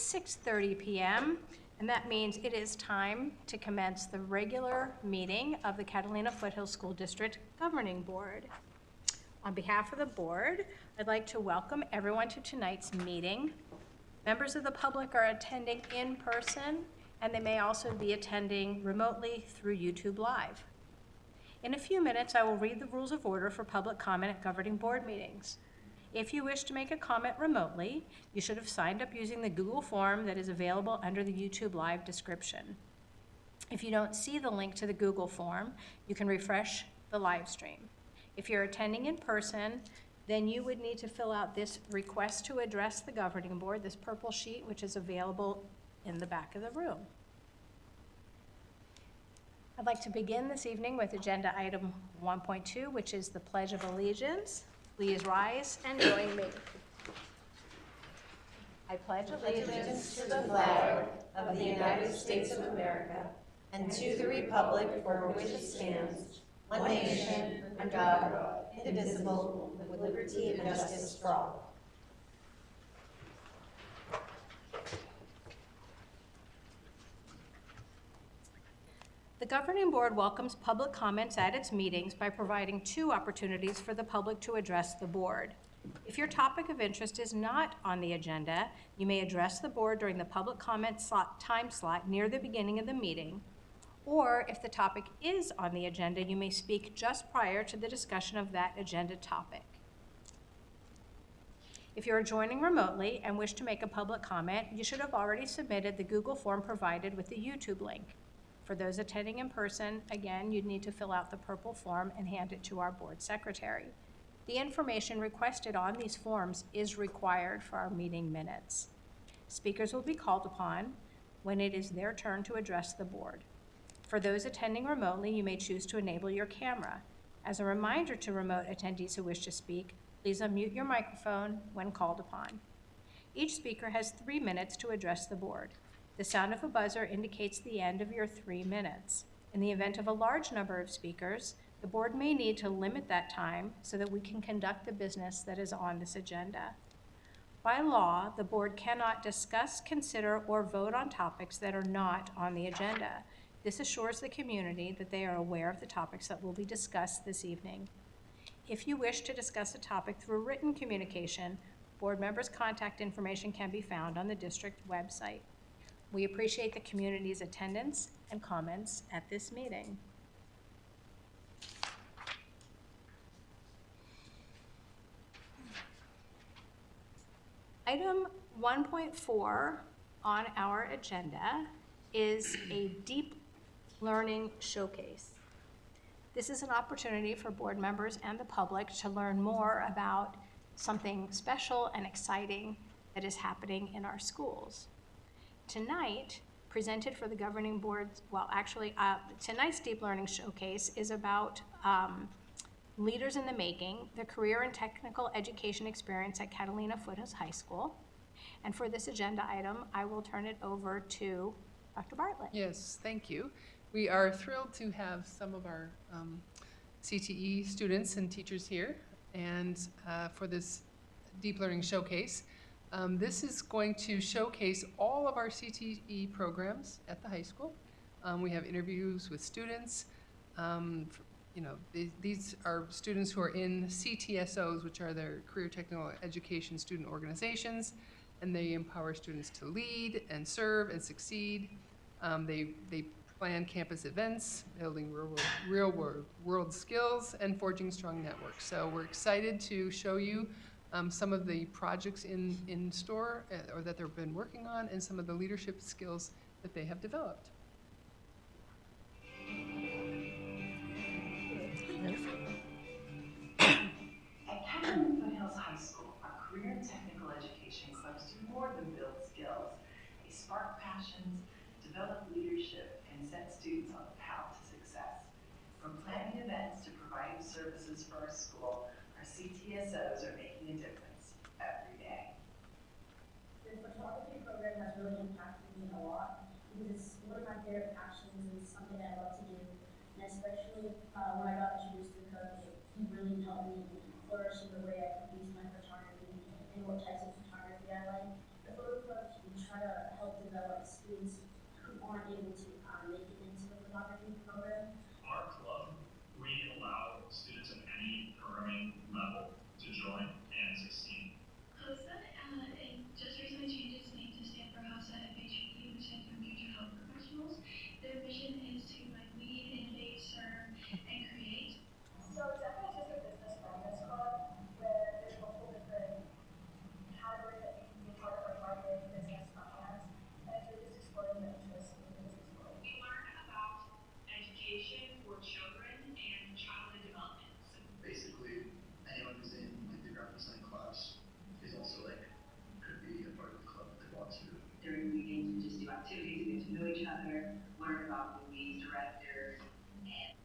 6:30 p.m., and that means it is time to commence the regular meeting of the Catalina Foothills School District Governing Board. On behalf of the board, I'd like to welcome everyone to tonight's meeting. Members of the public are attending in person, and they may also be attending remotely through YouTube Live. In a few minutes, I will read the rules of order for public comment at governing board meetings. If you wish to make a comment remotely, you should have signed up using the Google form that is available under the YouTube Live description. If you don't see the link to the Google form, you can refresh the live stream. If you're attending in person, then you would need to fill out this request to address the governing board, this purple sheet, which is available in the back of the room. I'd like to begin this evening with agenda item 1.2, which is the Pledge of Allegiance. Please rise and join me. I pledge allegiance to the flag of the United States of America and to the republic for which it stands, one nation, under God, indivisible, with liberty and justice for all. The Governing Board welcomes public comments at its meetings by providing 2 opportunities for the public to address the board. If your topic of interest is not on the agenda, you may address the board during the public comment time slot near the beginning of the meeting, or if the topic is on the agenda, you may speak just prior to the discussion of that agenda topic. If you are joining remotely and wish to make a public comment, you should have already submitted the Google form provided with the YouTube link. For those attending in person, again, you'd need to fill out the purple form and hand it to our board secretary. The information requested on these forms is required for our meeting minutes. Speakers will be called upon when it is their turn to address the board. For those attending remotely, you may choose to enable your camera. As a reminder to remote attendees who wish to speak, please unmute your microphone when called upon. Each speaker has 3 minutes to address the board. The sound of a buzzer indicates the end of your 3 minutes. In the event of a large number of speakers, the board may need to limit that time so that we can conduct the business that is on this agenda. By law, the board cannot discuss, consider, or vote on topics that are not on the agenda. This assures the community that they are aware of the topics that will be discussed this evening. If you wish to discuss a topic through written communication, board members' contact information can be found on the district website. We appreciate the community's attendance and comments at this meeting. Item 1.4 on our agenda is a deep learning showcase. This is an opportunity for board members and the public to learn more about something special and exciting that is happening in our schools. Tonight, presented for the governing board, tonight's Deep Learning Showcase is about Leaders in the Making, the Career and Technical Education Experience at Catalina Foothills High School. And for this agenda item, I will turn it over to Dr. Bartlett. Yes, thank you. We are thrilled to have some of our CTE students and teachers here and for this Deep Learning Showcase. This is going to showcase all of our CTE programs at the high school. We have interviews with students. These are students who are in CTSOs, which are their Career Technical Education Student Organizations, and they empower students to lead and serve and succeed. They plan campus events, building real world skills, and forging strong networks. So we're excited to show you some of the projects in store or that they've been working on, and some of the leadership skills that they have developed. At Catalina Foothills High School, our career and technical education clubs do more than build skills. They spark passions, develop leadership, and set students on the path to success. From planning events to providing services for our school, our CTSOs are making a difference every day. The photography program has really impacted me a lot because it's one of my favorite passions and it's something I love to do. And especially when I got introduced to the coach, he really helped me flourish in the way I could use my photography and what types of photography I like. The photo clubs, we try to help develop students who aren't able to make it into the photography program? Our club, we allow students of any programming level to join and succeed. HOSA just recently changed its name to stand for HOSA FHP, which stands for Future Health Professionals. Their mission is to lead, innovate, serve, and create. So it's definitely just a business wellness club where there's multiple different categories that you can be part of, like marketing, business, finance, and it's really just exploring the interests of the business world. We learn about education for children and childhood development. So Basically, anyone who's in like the graphic design class is also like could be a part of the club if they want to. During weekends, we just do activities, get to know each other, learn about movies, directors, and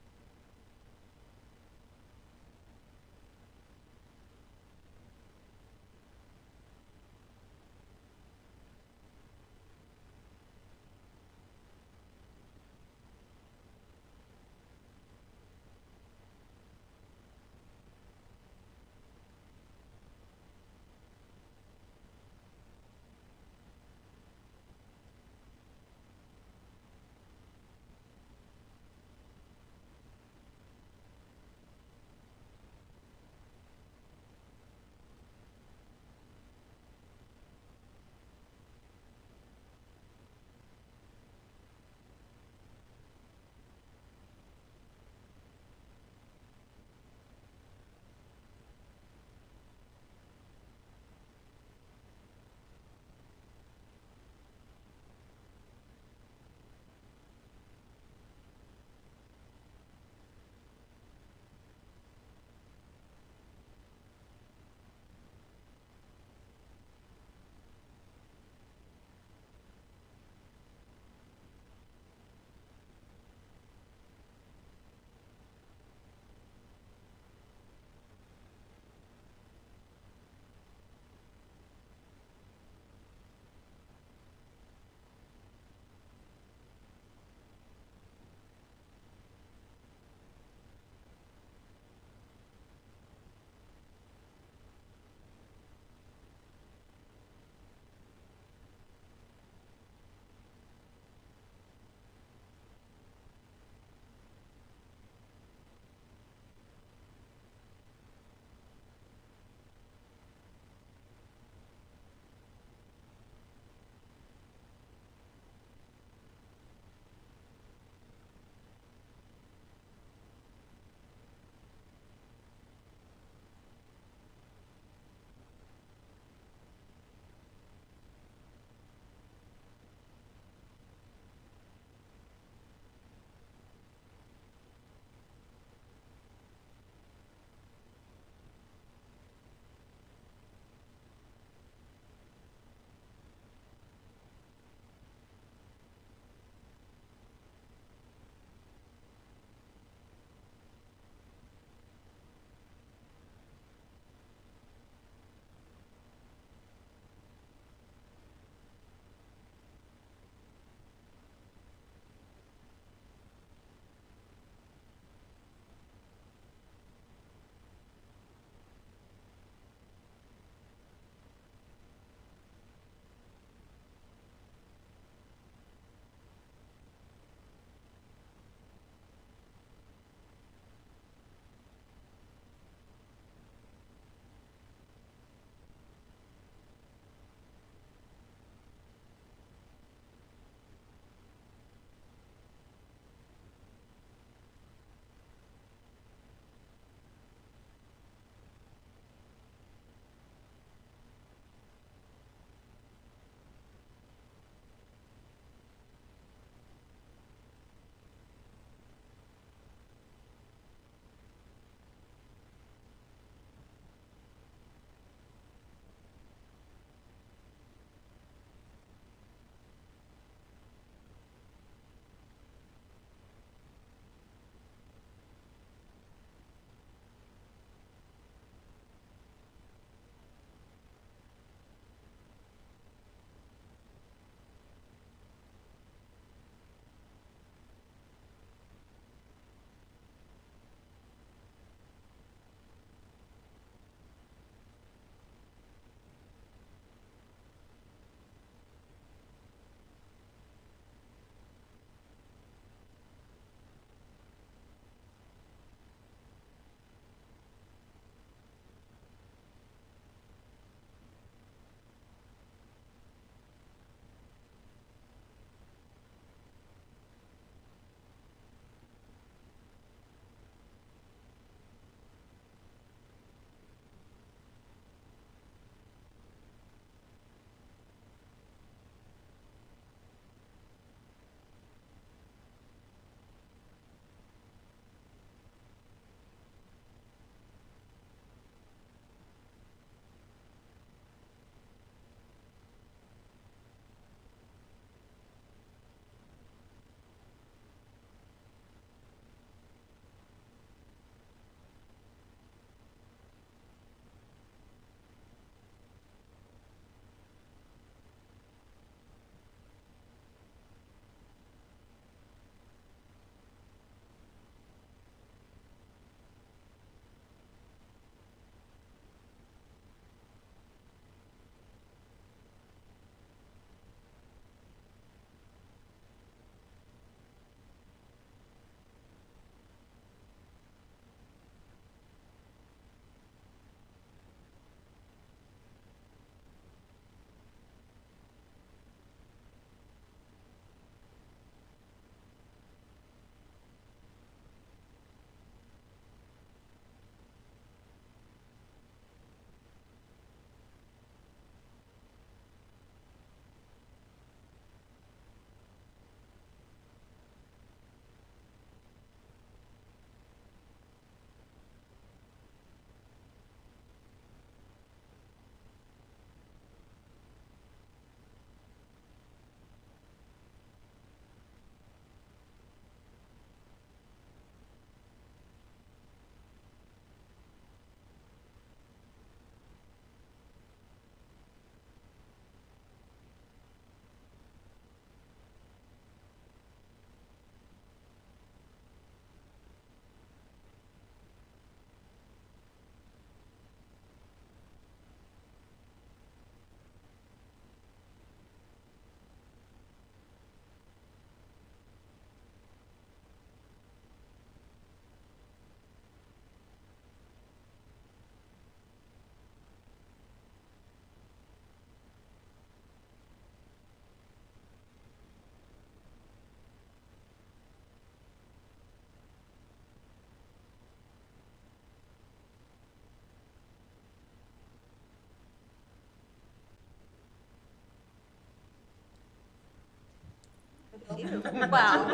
Well,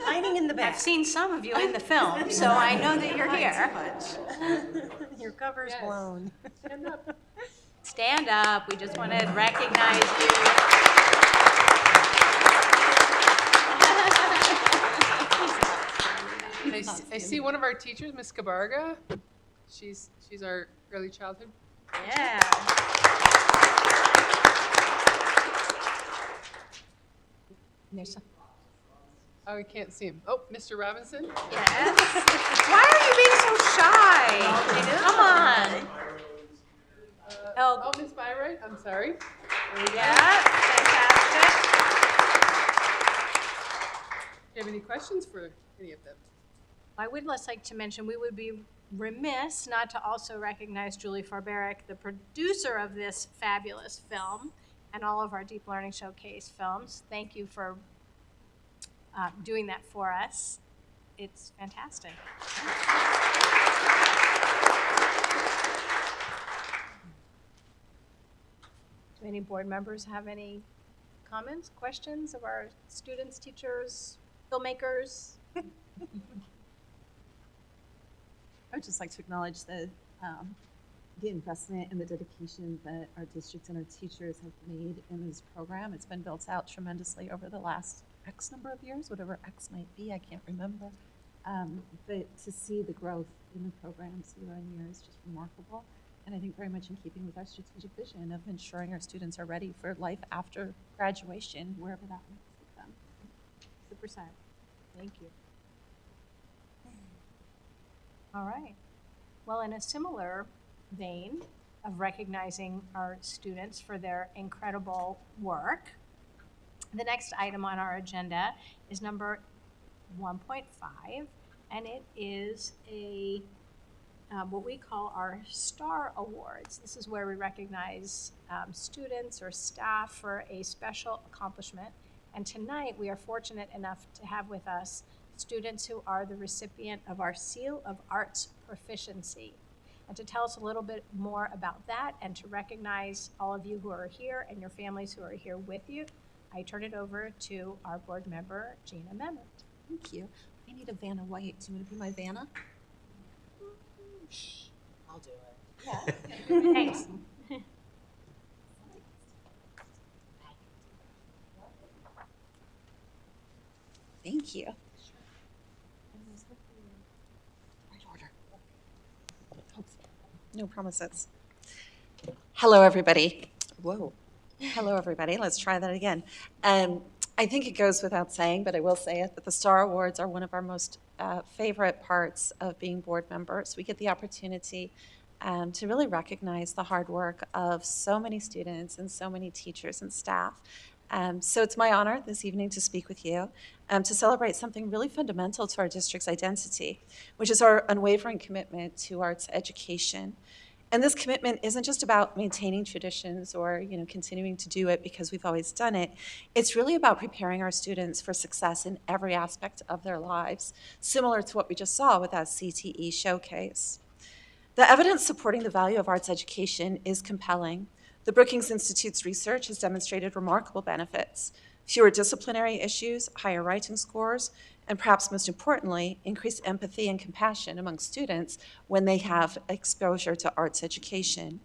Hiding in the back. I've seen some of you in the film, so I know that you're here. Your cover's Yes. blown. Stand up. Stand up, we just want to recognize you. I see one of our teachers, Miss Cabarga. She's our early childhood. Yeah. There's some. Oh, we can't see him. Oh, Mr. Robinson. Yes. Why are you being so shy? Come on. Oh, Miss Byright, I'm sorry. There we go. Yeah, fantastic. Do you have any questions for any of them? I would just like to mention, we would be remiss not to also recognize Julie Farberick, the producer of this fabulous film and all of our Deep Learning Showcase films. Thank you for doing that for us. It's fantastic. Do any board members have any comments, questions of our students, teachers, filmmakers? I would just like to acknowledge the investment and the dedication that our districts and our teachers have made in this program. It's been built out tremendously over the last X number of years, whatever X might be, I can't remember. But to see the growth in the programs year on year is just remarkable. And I think very much in keeping with our strategic vision of ensuring our students are ready for life after graduation, wherever that might take them. Super sad. Thank you. All right. Well, in a similar vein of recognizing our students for their incredible work, the next item on our agenda is number 1.5, and it is what we call our STAR Awards. This is where we recognize students or staff for a special accomplishment. And tonight, we are fortunate enough to have with us students who are the recipient of our Seal of Arts Proficiency. And to tell us a little bit more about that and to recognize all of you who are here and your families who are here with you, I turn it over to our board member, Gina Memmott. Thank you. I need a Vanna White. Do you want to be my Vanna? I'll do it. Yeah. Thanks. Thank you. Right order. Hope so. No promises. Hello, everybody. Whoa. Hello, everybody. Let's try that again. I think it goes without saying, but I will say it, that the STAR Awards are one of our most favorite parts of being board members. We get the opportunity to really recognize the hard work of so many students and so many teachers and staff. So it's my honor this evening to speak with you to celebrate something really fundamental to our district's identity, which is our unwavering commitment to arts education. And this commitment isn't just about maintaining traditions or continuing to do it because we've always done it. It's really about preparing our students for success in every aspect of their lives, similar to what we just saw with that CTE showcase. The evidence supporting the value of arts education is compelling. The Brookings Institute's research has demonstrated remarkable benefits: fewer disciplinary issues, higher writing scores, and perhaps most importantly, increased empathy and compassion among students when they have exposure to arts education.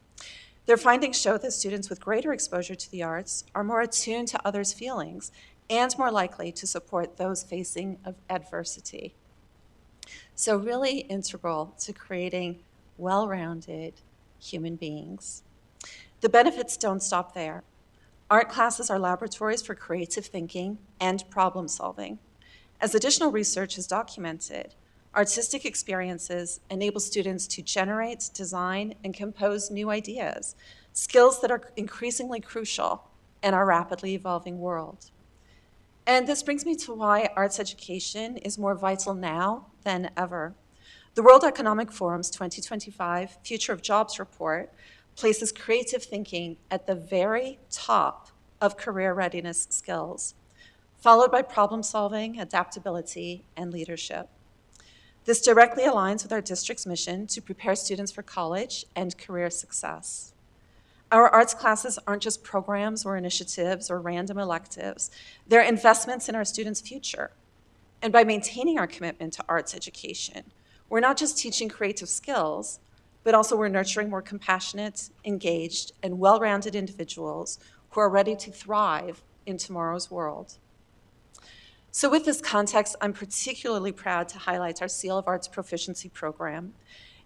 Their findings show that students with greater exposure to the arts are more attuned to others' feelings and more likely to support those facing adversity. So really integral to creating well-rounded human beings. The benefits don't stop there. Art classes are laboratories for creative thinking and problem solving. As additional research has documented, artistic experiences enable students to generate, design, and compose new ideas, skills that are increasingly crucial in our rapidly evolving world. And this brings me to why arts education is more vital now than ever. The World Economic Forum's 2025 Future of Jobs report places creative thinking at the very top of career readiness skills, followed by problem solving, adaptability, and leadership. This directly aligns with our district's mission to prepare students for college and career success. Our arts classes aren't just programs or initiatives or random electives. They're investments in our students' future. And by maintaining our commitment to arts education, we're not just teaching creative skills, but also we're nurturing more compassionate, engaged, and well-rounded individuals who are ready to thrive in tomorrow's world. So with this context, I'm particularly proud to highlight our Seal of Arts Proficiency program.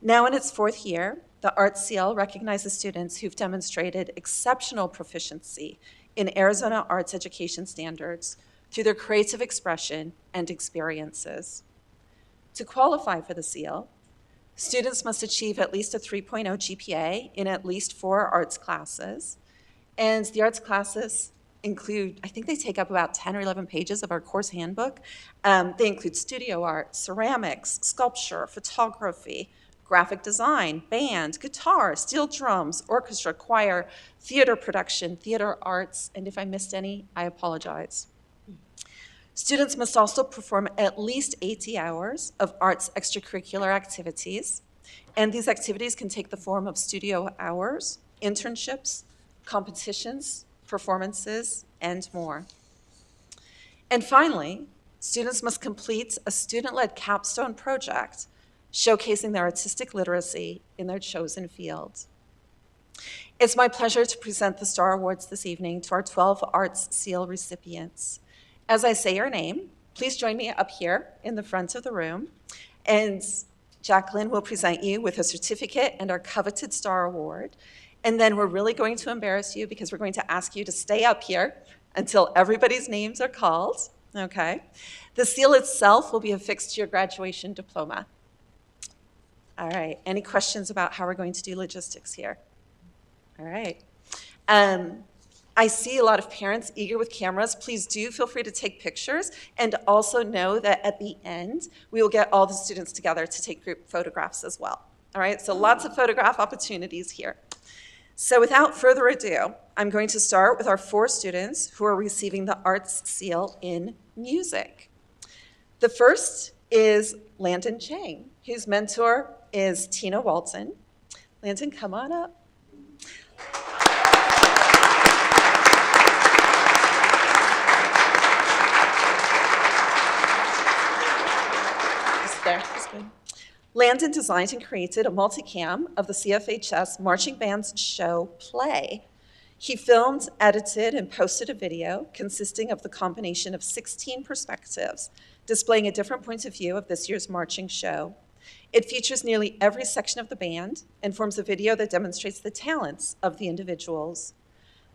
Now in its 4th year, the Arts Seal recognizes students who've demonstrated exceptional proficiency in Arizona arts education standards through their creative expression and experiences. To qualify for the Seal, students must achieve at least a 3.0 GPA in at least 4 arts classes, and the arts classes include, I think they take up about 10 or 11 pages of our course handbook. They include studio art, ceramics, sculpture, photography, graphic design, band, guitar, steel drums, orchestra, choir, theater production, theater arts, and if I missed any, I apologize. Students must also perform at least 80 hours of arts extracurricular activities, and these activities can take the form of studio hours, internships, competitions, performances, and more. And finally, students must complete a student-led capstone project showcasing their artistic literacy in their chosen field. It's my pleasure to present the Star Awards this evening to our 12 Arts Seal recipients. As I say your name, please join me up here in the front of the room, and Jacqueline will present you with a certificate and our coveted Star Award. And then we're really going to embarrass you because we're going to ask you to stay up here until everybody's names are called, okay? The seal itself will be affixed to your graduation diploma. All right, any questions about how we're going to do logistics here? All right. I see a lot of parents eager with cameras. Please do feel free to take pictures, and also know that at the end, we will get all the students together to take group photographs as well. All right, so lots of photograph opportunities here. So without further ado, I'm going to start with our 4 students who are receiving the Arts Seal in music. The first is Landon Chang, whose mentor is Tina Walton. Landon, come on up. There, that's good. Landon designed and created a multicam of the CFHS Marching Band's show Play. He filmed, edited, and posted a video consisting of the combination of 16 perspectives, displaying a different point of view of this year's marching show. It features nearly every section of the band and forms a video that demonstrates the talents of the individuals.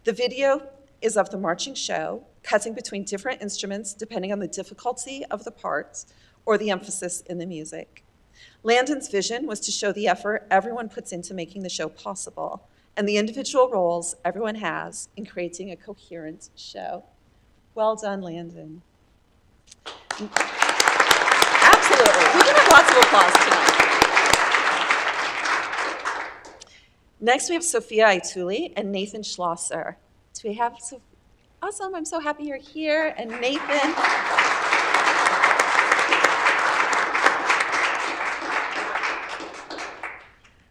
The video is of the marching show, cutting between different instruments depending on the difficulty of the parts or the emphasis in the music. Landon's vision was to show the effort everyone puts into making the show possible and the individual roles everyone has in creating a coherent show. Well done, Landon. Absolutely. We can have lots of applause tonight. Next, we have Sophia Aituli and Nathan Schlosser. Do we have Sophia? Awesome. I'm so happy you're here. And Nathan.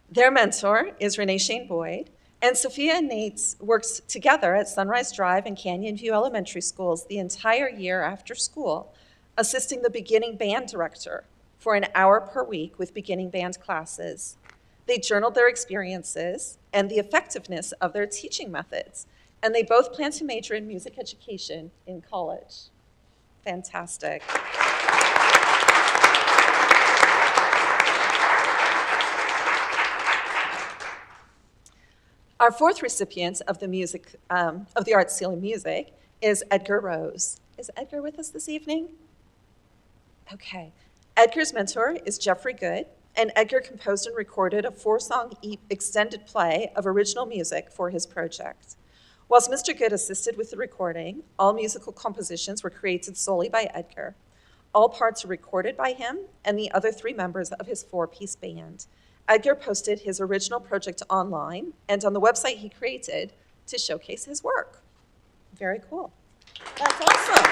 Their mentor is Renee Shane Boyd, and Sophia and Nate worked together at Sunrise Drive and Canyon View Elementary Schools the entire year after school, assisting the beginning band director for an hour per week with beginning band classes. They journaled their experiences and the effectiveness of their teaching methods, and they both plan to major in music education in college. Fantastic. Our 4th recipient of the Arts Seal in Music is Edgar Rose. Is Edgar with us this evening? Okay. Edgar's mentor is Jeffrey Good, and Edgar composed and recorded a 4-song extended play of original music for his project. Whilst Mr. Good assisted with the recording, all musical compositions were created solely by Edgar. All parts are recorded by him and the other 3 members of his 4-piece band. Edgar posted his original project online and on the website he created to showcase his work. Very cool. That's awesome.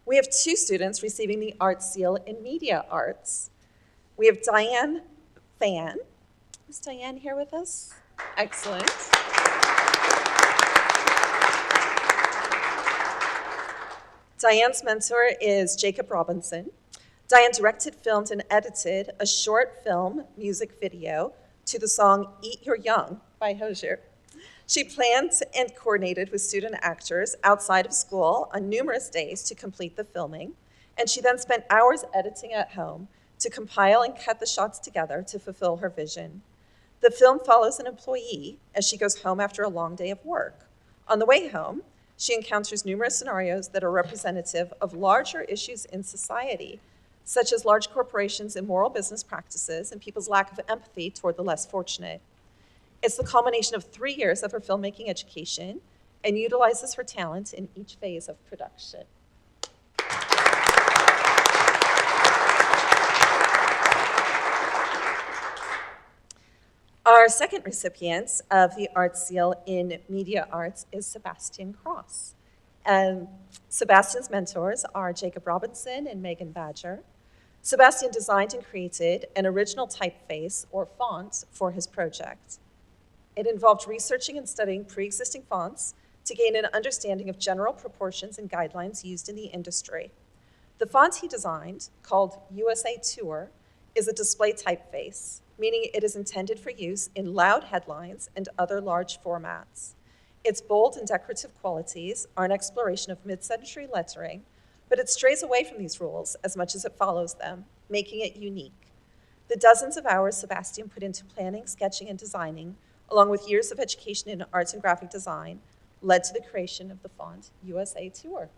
We have 2 students receiving the Arts Seal in Media Arts. We have Diane Diane. Is Diane here with us? Excellent. Diane's mentor is Jacob Robinson. Diane directed, filmed, and edited a short film music video to the song Eat Your Young by Hozier. She planned and coordinated with student actors outside of school on numerous days to complete the filming, and she then spent hours editing at home to compile and cut the shots together to fulfill her vision. The film follows an employee as she goes home after a long day of work. On the way home, she encounters numerous scenarios that are representative of larger issues in society, such as large corporations' immoral business practices and people's lack of empathy toward the less fortunate. It's the culmination of 3 years of her filmmaking education and utilizes her talent in each phase of production. Our second recipient of the Arts Seal in Media Arts is Sebastian Cross. Sebastian's mentors are Jacob Robinson and Megan Badger. Sebastian designed and created an original typeface or font for his project. It involved researching and studying pre-existing fonts to gain an understanding of general proportions and guidelines used in the industry. The font he designed, called USA Tour, is a display typeface, meaning it is intended for use in loud headlines and other large formats. Its bold and decorative qualities are an exploration of mid-century lettering, but it strays away from these rules as much as it follows them, making it unique. The dozens of hours Sebastian put into planning, sketching, and designing, along with years of education in arts and graphic design, led to the creation of the font USA Tour.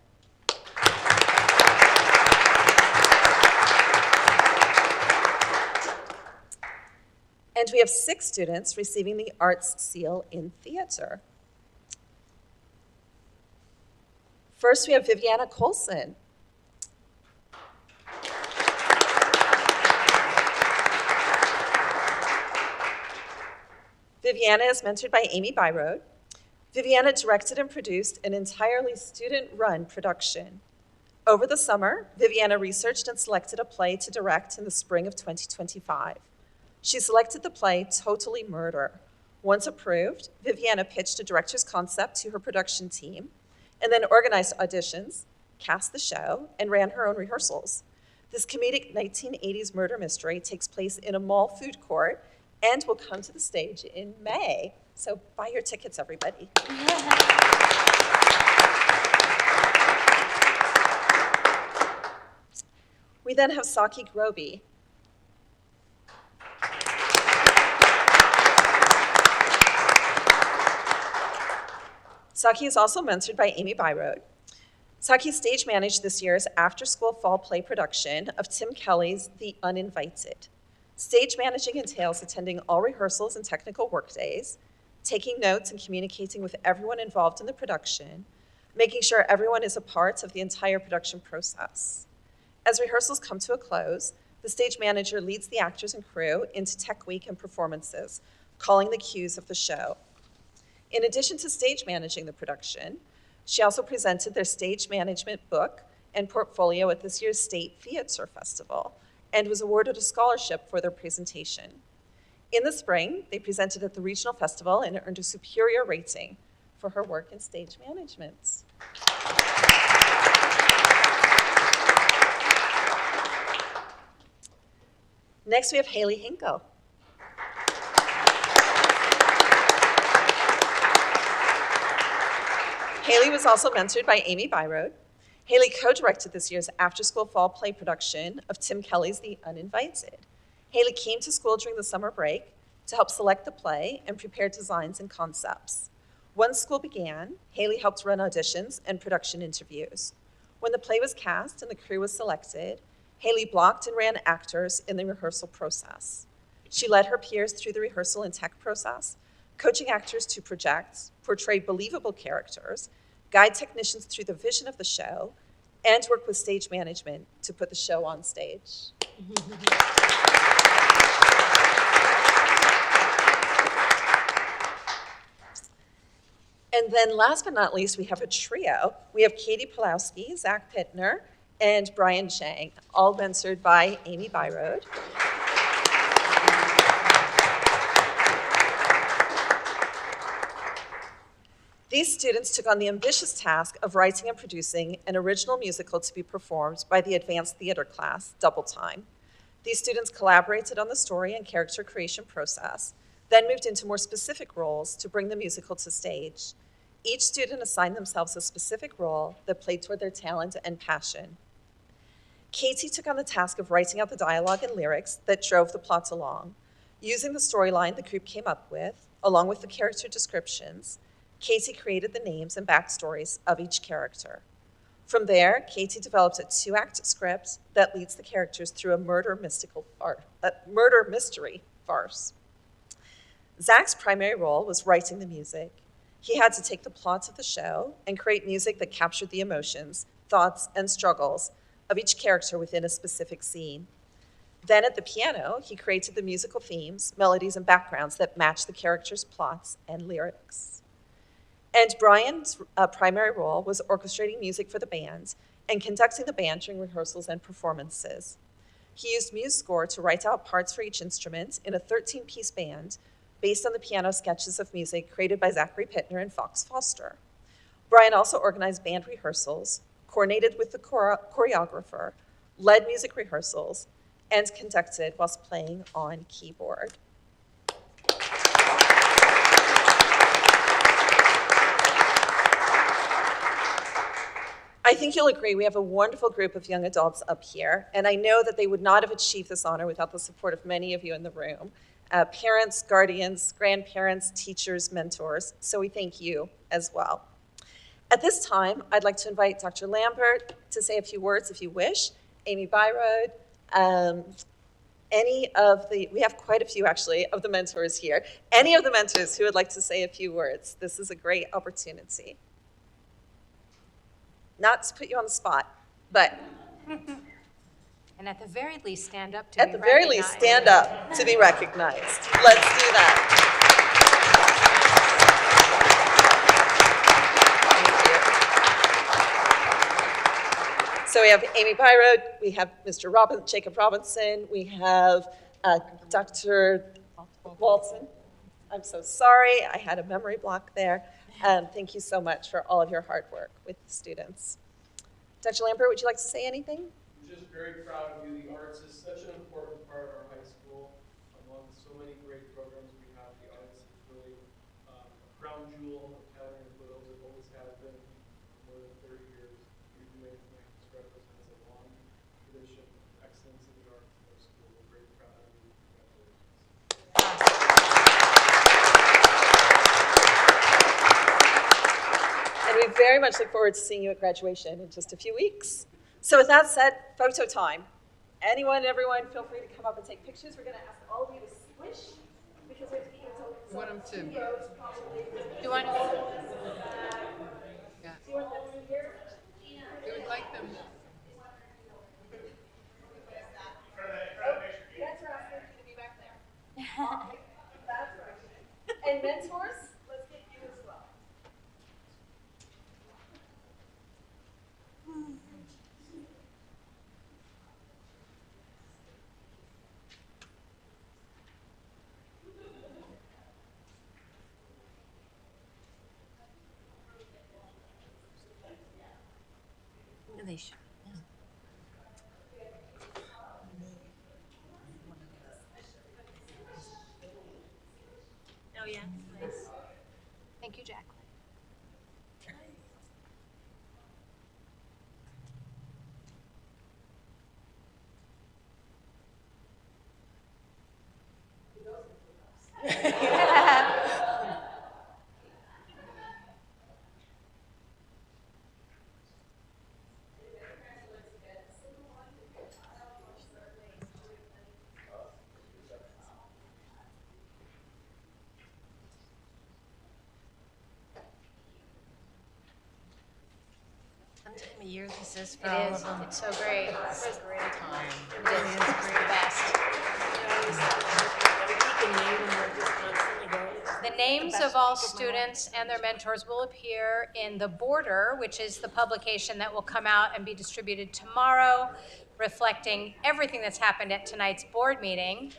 And we have 6 students receiving the Arts Seal in Theater. First, we have Viviana Colson. Viviana is mentored by Amy Byrode. Viviana directed and produced an entirely student-run production. Over the summer, Viviana researched and selected a play to direct in the spring of 2025. She selected the play Totally Murder. Once approved, Viviana pitched a director's concept to her production team, and then organized auditions, cast the show, and ran her own rehearsals. This comedic 1980s murder mystery takes place in a mall food court and will come to the stage in May. So buy your tickets, everybody. We then have Saki Groby. Saki is also mentored by Amy Byrode. Saki stage managed this year's after-school fall play production of Tim Kelly's The Uninvited. Stage managing entails attending all rehearsals and technical work days, taking notes and communicating with everyone involved in the production, making sure everyone is a part of the entire production process. As rehearsals come to a close, the stage manager leads the actors and crew into tech week and performances, calling the cues of the show. In addition to stage managing the production, she also presented their stage management book and portfolio at this year's State Theater Festival and was awarded a scholarship for their presentation. In the spring, they presented at the regional festival and earned a superior rating for her work in stage management. Next, we have Haley Hinkle. Haley was also mentored by Amy Byrode. Haley co-directed this year's after-school fall play production of Tim Kelly's The Uninvited. Haley came to school during the summer break to help select the play and prepare designs and concepts. Once school began, Haley helped run auditions and production interviews. When the play was cast and the crew was selected, Haley blocked and ran actors in the rehearsal process. She led her peers through the rehearsal and tech process, coaching actors to project, portray believable characters, guide technicians through the vision of the show, and work with stage management to put the show on stage. And then last but not least, we have a trio. We have Katie Pulowski, Zach Pittner, and Brian Chang, all mentored by Amy Byrode. These students took on the ambitious task of writing and producing an original musical to be performed by the advanced theater class, Double Time. These students collaborated on the story and character creation process, then moved into more specific roles to bring the musical to stage. Each student assigned themselves a specific role that played toward their talent and passion. Katie took on the task of writing out the dialogue and lyrics that drove the plot along. Using the storyline the group came up with, along with the character descriptions, Katie created the names and backstories of each character. From there, Katie developed a 2-act script that leads the characters through a murder mystery farce. Zach's primary role was writing the music. He had to take the plot of the show and create music that captured the emotions, thoughts, and struggles of each character within a specific scene. Then at the piano, he created the musical themes, melodies, and backgrounds that matched the characters' plots and lyrics. And Brian's primary role was orchestrating music for the band and conducting the band during rehearsals and performances. He used MuseScore to write out parts for each instrument in a 13-piece band based on the piano sketches of music created by Zachary Pittner and Fox Foster. Brian also organized band rehearsals, coordinated with the choreographer, led music rehearsals, and conducted whilst playing on keyboard. I think you'll agree we have a wonderful group of young adults up here, and I know that they would not have achieved this honor without the support of many of you in the room. Parents, guardians, grandparents, teachers, mentors, so we thank you as well. At this time, I'd like to invite Dr. Lambert to say a few words if you wish, Amy Byrode, we have quite a few actually of the mentors here, any of the mentors who would like to say a few words. This is a great opportunity. Not to put you on the spot, but And at the very least, stand up to at be the very least, stand up to be recognized. Let's do that. Thank you. So we have Amy Byrode, we have Mr. Jacob Robinson, we have Dr. Walton. I'm so sorry, I had a memory block there. Thank you so much for all of your hard work with the students. Dr. Lambert, would you like to say anything? I'm just very proud of you. The arts is such an important part of our high school. Among so many great programs we have, the arts is really a crown jewel of Academy of Littles. It always has been for more than 30 years. You're doing this represents a long tradition of excellence in the arts in our school. We're very proud of you. Congratulations. And we very much look forward to seeing you at graduation in just a few weeks. So with that said, photo time. Anyone, everyone, feel free to come up and take pictures. We're going to ask all of you to squish because we have to keep it so You want them to, Do you want to? yeah, Do you want them here? we would like them. That's right. To be back there. That's right. And mentors, let's get you as well. They should. Oh, yeah, nice. Thank you, Jacqueline. What time of year this is for It all is. of them? It's so great. It's a great time. It is. It's the best. The names of all students and their mentors will appear in The Border, which is the publication that will come out and be distributed tomorrow, reflecting everything that's happened at tonight's board meeting.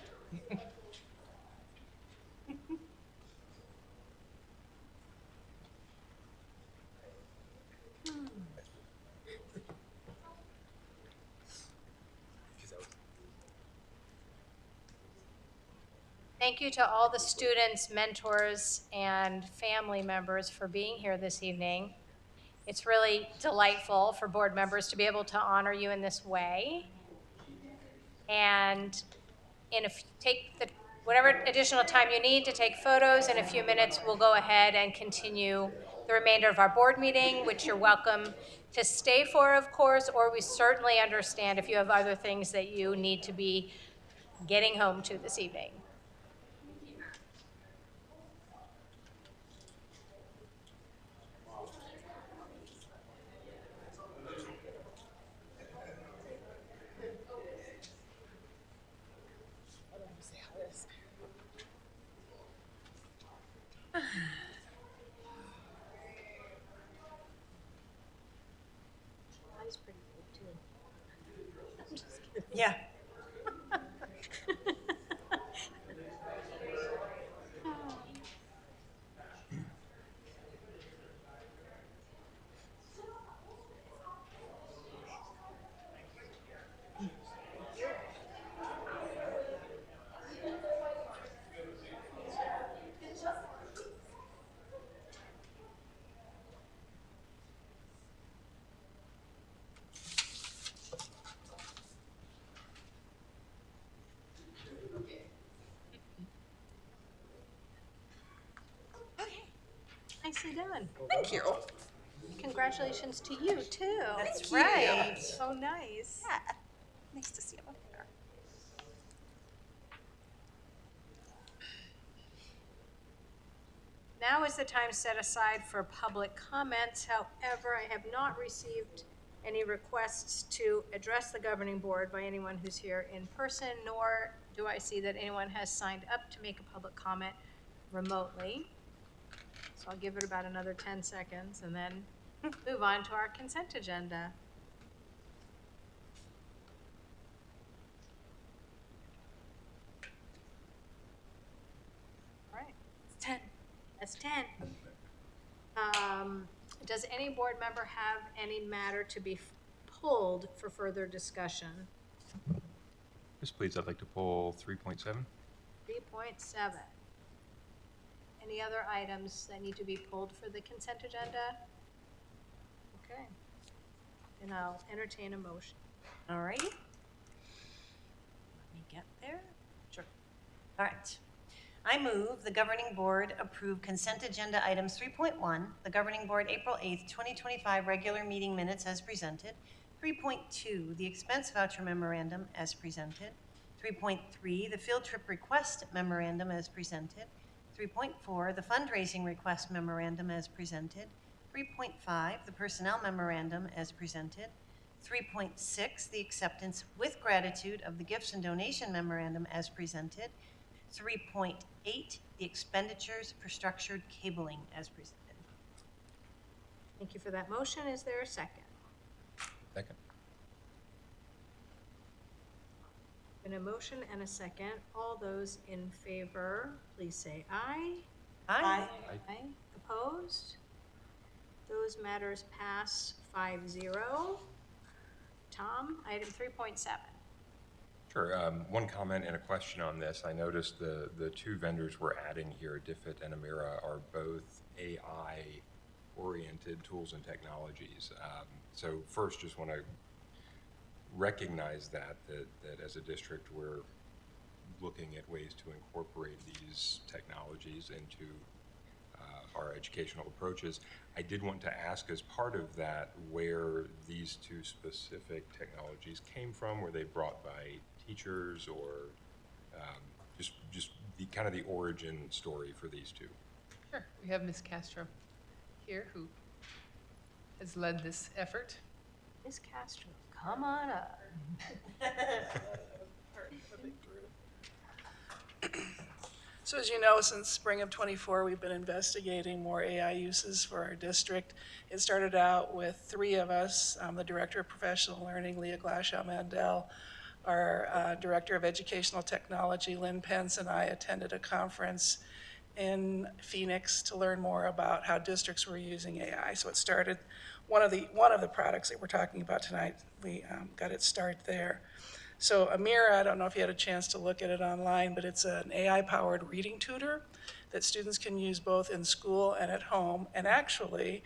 thank you to all the students, mentors, and family members for being here this evening. It's really delightful for board members to be able to honor you in this way. And take whatever additional time you need to take photos. In a few minutes, we'll go ahead and continue the remainder of our board meeting, which you're welcome to stay for, of course, or we certainly understand if you have other things that you need to be getting home to this evening. Yeah. Nicely done. Thank you. Congratulations to you, too. That's right. So nice. Yeah. Nice to see you up there. Now is the time set aside for public comments. However, I have not received any requests to address the governing board by anyone who's here in person, nor do I see that anyone has signed up to make a public comment remotely. So I'll give it about another 10 seconds and then move on to our consent agenda. All right, it's 10. That's 10. Does any board member have any matter to be pulled for further discussion? Yes, please. I'd like to pull 3.7. 3.7. Any other items that need to be pulled for the consent agenda? Okay. And I'll entertain a motion. All righty. Let me get there. Sure. All right. I move the governing board approve consent agenda items 3.1, the governing board April 8th, 2025 regular meeting minutes as presented. 3.2, the expense voucher memorandum as presented. 3.3, the field trip request memorandum as presented. 3.4, the fundraising request memorandum as presented. 3.5, the personnel memorandum as presented. 3.6, the acceptance with gratitude of the gifts and donation memorandum as presented. 3.8, the expenditures for structured cabling as presented. Thank you for that motion. Is there a second? Second. Been a motion and a second. All those in favor, please say aye. Aye. Aye. Opposed? Those matters pass 5-0. Tom, item 3.7. Sure. One comment and a question on this. I noticed the two vendors we're adding here, DFIT and Amira, are both AI-oriented tools and technologies. So first, just want to recognize that as a district, we're looking at ways to incorporate these technologies into our educational approaches. I did want to ask, as part of that, where these two specific technologies came from. Were they brought by teachers, or just the kind of the origin story for these two? Sure. We have Ms. Castro here, who has led this effort. Ms. Castro, come on up. So as you know, since spring of '24, we've been investigating more AI uses for our district. It started out with three of us, the Director of Professional Learning, Leah Glashow-Mandel, our Director of Educational Technology, Lynn Pence, and I attended a conference in Phoenix to learn more about how districts were using AI. So it started, one of the products that we're talking about tonight, we got its start there. So Amira, I don't know if you had a chance to look at it online, but it's an AI-powered reading tutor that students can use both in school and at home. And actually,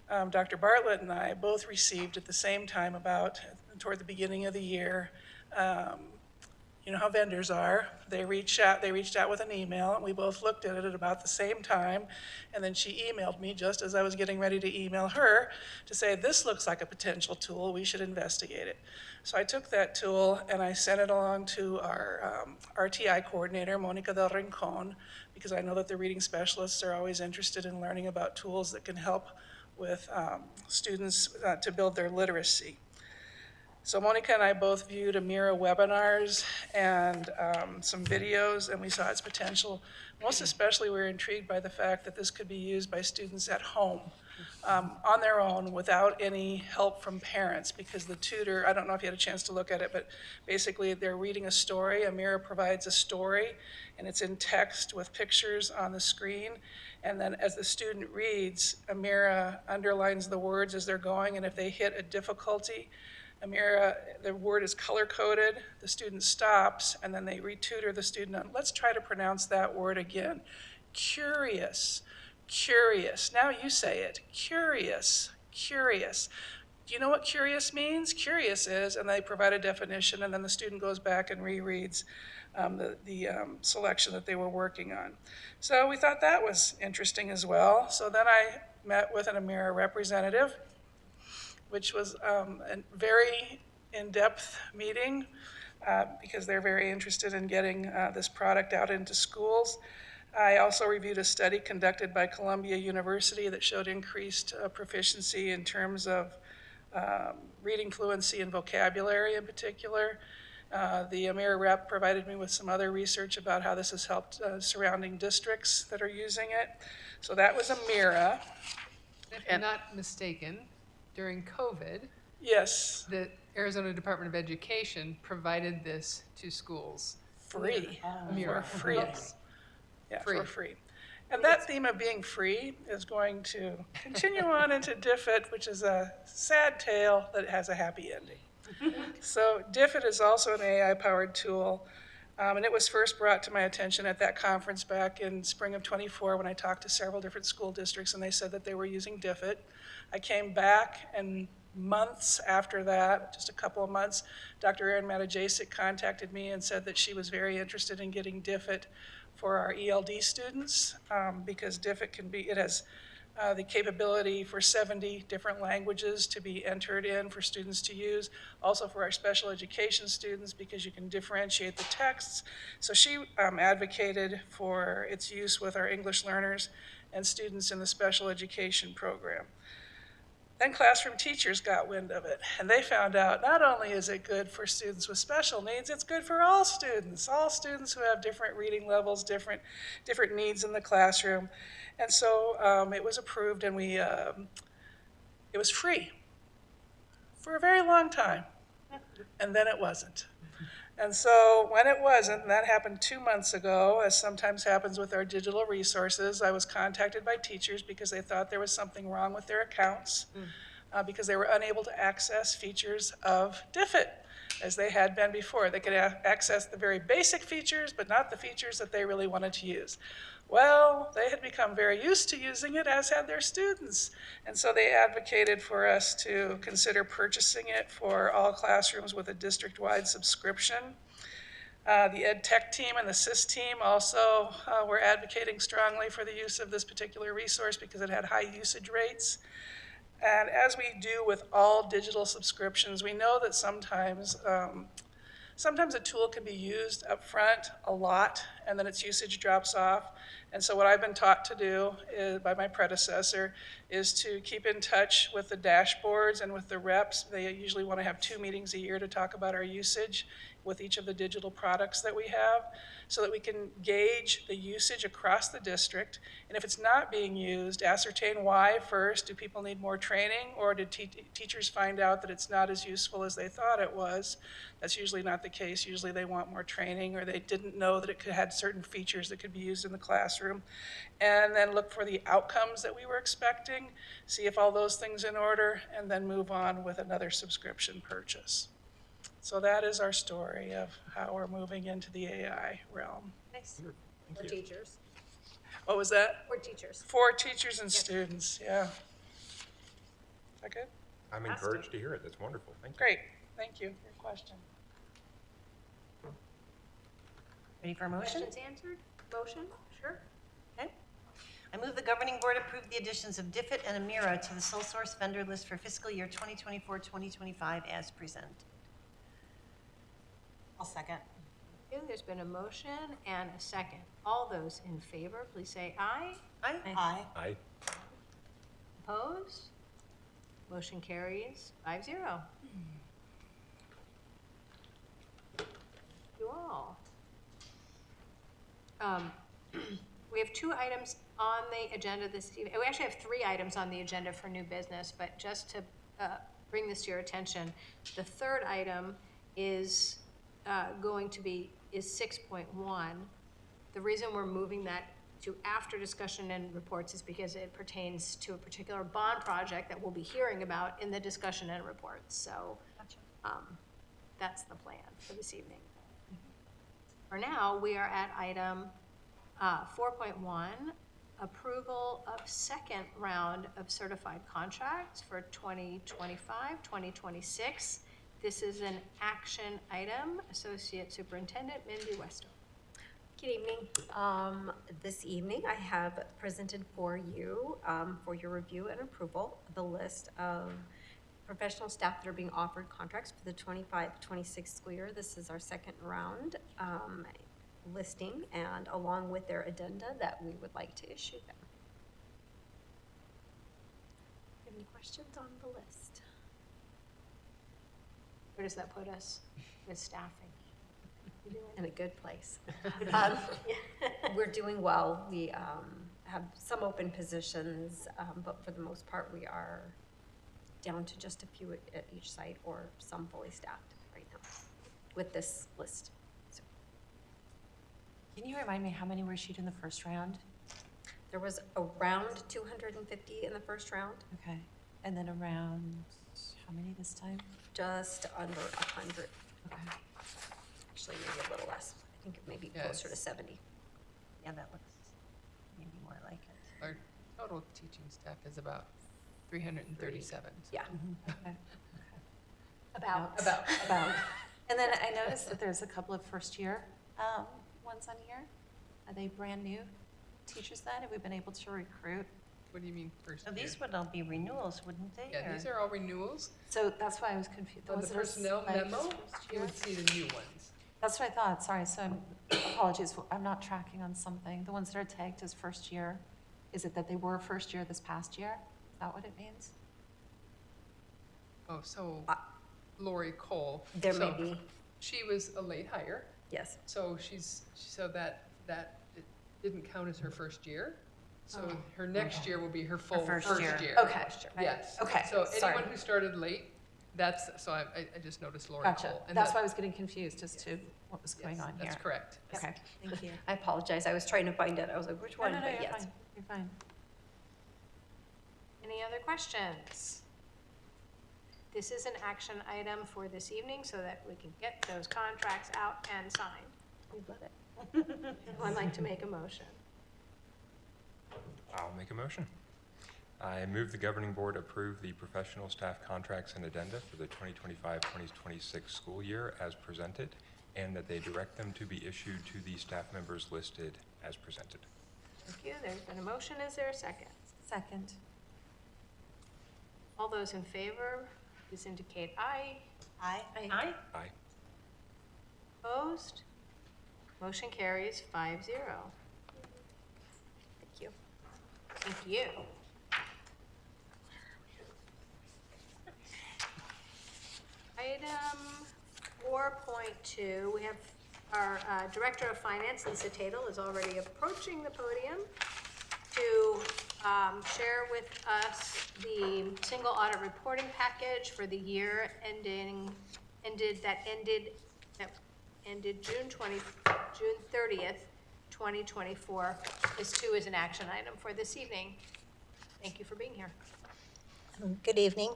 Dr. Bartlett and I both received at the same time toward the beginning of the year. You know how vendors are. They reached out with an email, and we both looked at it at about the same time. And then she emailed me just as I was getting ready to email her to say, this looks like a potential tool, we should investigate it. So I took that tool and I sent it along to our RTI coordinator, Monica Del Rincon, because I know that the reading specialists are always interested in learning about tools that can help with students to build their literacy. So Monica and I both viewed Amira webinars and some videos, and we saw its potential. Most especially, we were intrigued by the fact that this could be used by students at home on their own without any help from parents, because the tutor, I don't know if you had a chance to look at it, but basically they're reading a story. Amira provides a story, and it's in text with pictures on the screen. And then as the student reads, Amira underlines the words as they're going, and if they hit a difficulty, Amira, the word is color-coded, the student stops, and then they retutor the student on, let's try to pronounce that word again. Curious, curious. Now you say it, curious, curious. Do you know what curious means? Curious is, and they provide a definition, and then the student goes back and rereads the selection that they were working on. So we thought that was interesting as well. So then I met with an Amira representative, which was a very in-depth meeting because they're very interested in getting this product out into schools. I also reviewed a study conducted by Columbia University that showed increased proficiency in terms of reading fluency and vocabulary in particular. The Amira rep provided me with some other research about how this has helped surrounding districts that are using it. So that was Amira. If I'm not mistaken, during COVID, yes, the Arizona Department of Education provided this to schools. Free. Amira. For free. Yes. Yeah, Free. for free. And that theme of being free is going to continue on into DFID, which is a sad tale that has a happy ending. So DFID is also an AI-powered tool, and it was first brought to my attention at that conference back in spring of '24 when I talked to several different school districts, and they said that they were using DFID. I came back, and months after that, just a couple of months, Dr. Erin Matajasic contacted me and said that she was very interested in getting DFID for our ELD students because DFID has the capability for 70 different languages to be entered in for students to use. Also for our special education students because you can differentiate the texts. So she advocated for its use with our English learners and students in the special education program. Then classroom teachers got wind of it, and they found out not only is it good for students with special needs, it's good for all students who have different reading levels, different needs in the classroom. And so it was approved, and it was free for a very long time, and then it wasn't. And so when it wasn't, and that happened 2 months ago, as sometimes happens with our digital resources, I was contacted by teachers because they thought there was something wrong with their accounts because they were unable to access features of DFID as they had been before. They could access the very basic features, but not the features that they really wanted to use. Well, they had become very used to using it, as had their students. And so they advocated for us to consider purchasing it for all classrooms with a district-wide subscription. The ed tech team and the SIS team also were advocating strongly for the use of this particular resource because it had high usage rates. And as we do with all digital subscriptions, we know that sometimes a tool can be used up front a lot, and then its usage drops off. And so what I've been taught to do by my predecessor is to keep in touch with the dashboards and with the reps. They usually want to have 2 meetings a year to talk about our usage with each of the digital products that we have so that we can gauge the usage across the district. And if it's not being used, ascertain why first. Do people need more training, or did teachers find out that it's not as useful as they thought it was? That's usually not the case. Usually they want more training, or they didn't know that it had certain features that could be used in the classroom. And then look for the outcomes that we were expecting, see if all those things in order, and then move on with another subscription purchase. So that is our story of how we're moving into the AI realm. Nice. For teachers. What was that? For teachers. For teachers and students, yeah. Is that good? I'm encouraged to hear it. That's wonderful. Thank you. Great, thank you for your question. Ready for a motion? Questions answered? Motion? Sure. Okay. I move the governing board approve the additions of Diffit and Amira to the sole source vendor list for fiscal year 2024-2025 as presented. I'll second. Okay, there's been a motion and a second. All those in favor, please say aye. Aye. Aye. Aye. Opposed? Motion carries 5-0. You all. We have 2 items on the agenda this evening. We actually have 3 items on the agenda for new business, but just to bring this to your attention, the third item is going to be 6.1. The reason we're moving that to after discussion and reports is because it pertains to a particular bond project that we'll be hearing about in the discussion and reports. So that's the plan for this evening. For now, we are at item 4.1, approval of second round of certified contracts for 2025, 2026. This is an action item. Associate Superintendent Mindy Westo. Good evening. This evening, I have presented for you, for your review and approval, the list of professional staff that are being offered contracts for the 25-26 school year. This is our second round listing, and along with their addenda that we would like to issue them. Any questions on the list? Where does that put us with staffing? In a good place. We're doing well. We have some open positions, but for the most part, we are down to just a few at each site or some fully staffed right now with this list. So, Can you remind me how many were issued in the first round? there was around 250 in the first round, Okay. And then around, how many this time? just under 100. Okay. Actually, maybe a little less. I think it may be closer to 70. Yeah, that looks maybe more like it. Our total teaching staff is about 337. Yeah. Okay. About. About. And then I noticed that there's a couple of first-year ones on here. Are they brand-new teachers then? Have we been able to recruit? What do you mean first Oh, year? these would all be renewals, wouldn't they? Yeah, these are all renewals. So that's why I was confused. On the Was there personnel like memo, first you year? would see the new ones. That's what I thought, sorry, so apologies, I'm not tracking on something. The ones that are tagged as first year, is it that they were first year this past year? Is that what it means? Oh, so Lori Cole. There may so be. She was a late hire, Yes. so that it didn't count as her first year. So her next year will be her full first year. Okay. Yes. Okay, So sorry. anyone who started late, so I just noticed Lori Gotcha. Cole. and That's that- why I was getting confused as to what was going yes, on here. That's correct. Okay, thank you. I apologize. I was trying to find it. I was like, which one? No, But you're yes. fine, you're fine. Any other questions? This is an action item for this evening so that we can get those contracts out and signed. We love it. I'd like to make a motion. I'll make a motion. I move the governing board approve the professional staff contracts and addenda for the 2025-2026 school year as presented, and that they direct them to be issued to the staff members listed as presented. Thank you. There's been a motion. Is there a second? Second. All those in favor, please indicate aye. Aye. Aye. Aye. Opposed? Motion carries 5-0. Thank you. Thank you. Item 4.2, we have our Director of Finance, Lisa Tatel, is already approaching the podium to share with us the single audit reporting package for the year ended June 30th, 2024. This too is an action item for this evening. Thank you for being here. Good evening.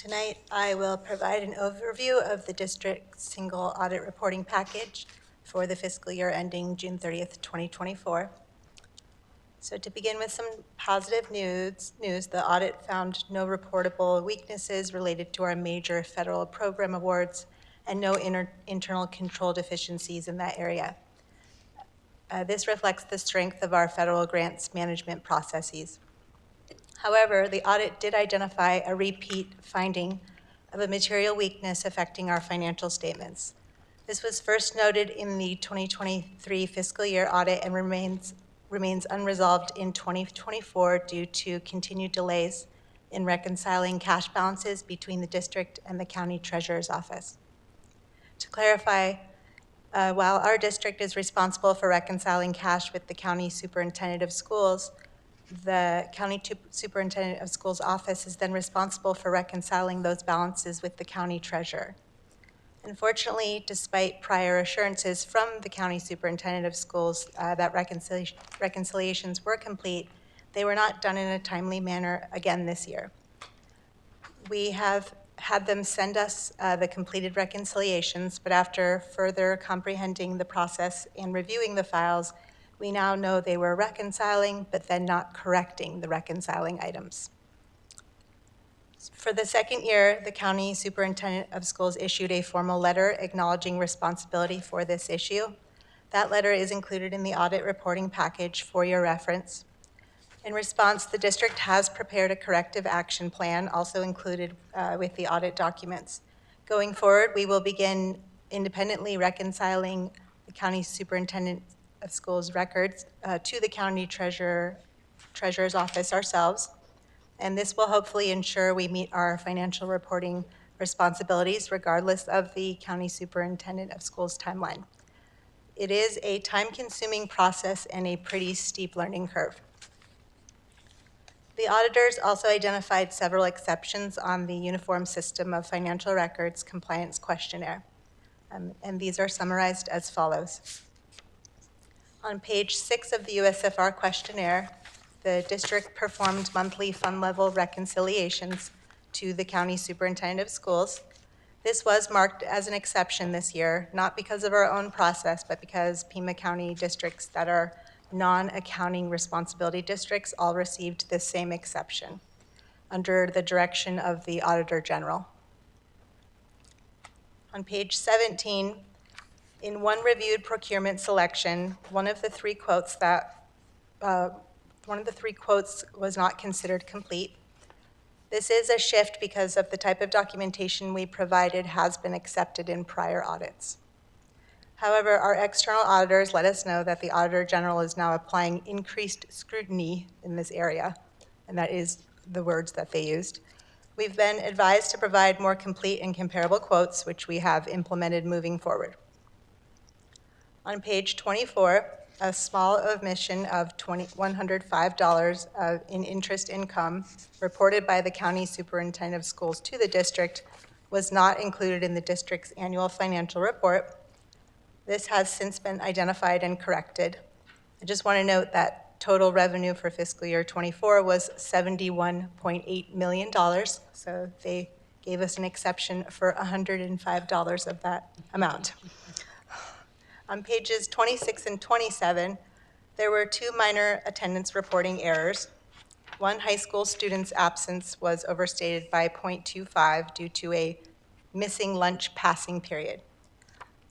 Tonight, I will provide an overview of the district's single audit reporting package for the fiscal year ending June 30th, 2024. So to begin with some positive news, the audit found no reportable weaknesses related to our major federal program awards and no internal control deficiencies in that area. This reflects the strength of our federal grants management processes. However, the audit did identify a repeat finding of a material weakness affecting our financial statements. This was first noted in the 2023 fiscal year audit and remains unresolved in 2024 due to continued delays in reconciling cash balances between the district and the county treasurer's office. To clarify, while our district is responsible for reconciling cash with the county superintendent of schools, the county superintendent of schools office is then responsible for reconciling those balances with the county treasurer. Unfortunately, despite prior assurances from the county superintendent of schools that reconciliations were complete, they were not done in a timely manner again this year. We have had them send us the completed reconciliations, but after further comprehending the process and reviewing the files, we now know they were reconciling, but then not correcting the reconciling items. For the second year, the county superintendent of schools issued a formal letter acknowledging responsibility for this issue. That letter is included in the audit reporting package for your reference. In response, the district has prepared a corrective action plan, also included with the audit documents. Going forward, we will begin independently reconciling the county superintendent of schools records to the county treasurer's office ourselves. And this will hopefully ensure we meet our financial reporting responsibilities regardless of the county superintendent of schools timeline. It is a time-consuming process and a pretty steep learning curve. The auditors also identified several exceptions on the Uniform System of Financial Records Compliance Questionnaire, and these are summarized as follows. On page 6 of the USFR questionnaire, the district performed monthly fund level reconciliations to the county superintendent of schools. This was marked as an exception this year, not because of our own process, but because Pima County districts that are non-accounting responsibility districts all received this same exception under the direction of the Auditor General. On page 17, in one reviewed procurement selection, one of the three quotes was not considered complete. This is a shift because of the type of documentation we provided has been accepted in prior audits. However, our external auditors let us know that the Auditor General is now applying increased scrutiny in this area, and that is the words that they used. We've been advised to provide more complete and comparable quotes, which we have implemented moving forward. On page 24, a small omission of $105 in interest income reported by the county superintendent of schools to the district was not included in the district's annual financial report. This has since been identified and corrected. I just want to note that total revenue for fiscal year 24 was $71.8 million, so they gave us an exception for $105 of that amount. On pages 26 and 27, there were two minor attendance reporting errors. One high school student's absence was overstated by 0.25 due to a missing lunch passing period.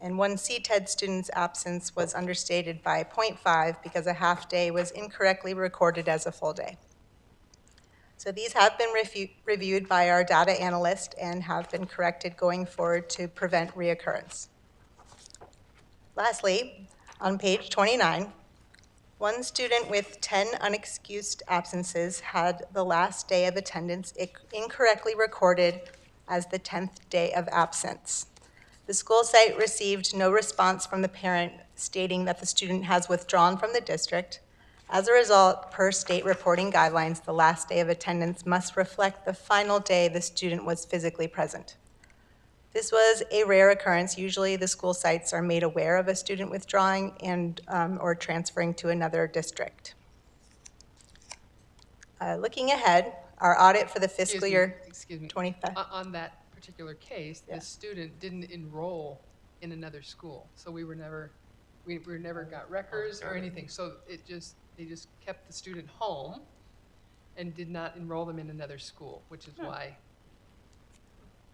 And one CTED student's absence was understated by 0.5 because a half day was incorrectly recorded as a full day. So these have been reviewed by our data analyst and have been corrected going forward to prevent reoccurrence. Lastly, on page 29, one student with 10 unexcused absences had the last day of attendance incorrectly recorded as the 10th day of absence. The school site received no response from the parent stating that the student has withdrawn from the district. As a result, per state reporting guidelines, the last day of attendance must reflect the final day the student was physically present. This was a rare occurrence. Usually the school sites are made aware of a student withdrawing and or transferring to another district. Looking ahead, our audit for the fiscal year Excuse me. 25. On that particular case, the student didn't enroll in another school, so we never got records or anything. So they just kept the student home and did not enroll them in another school, which is why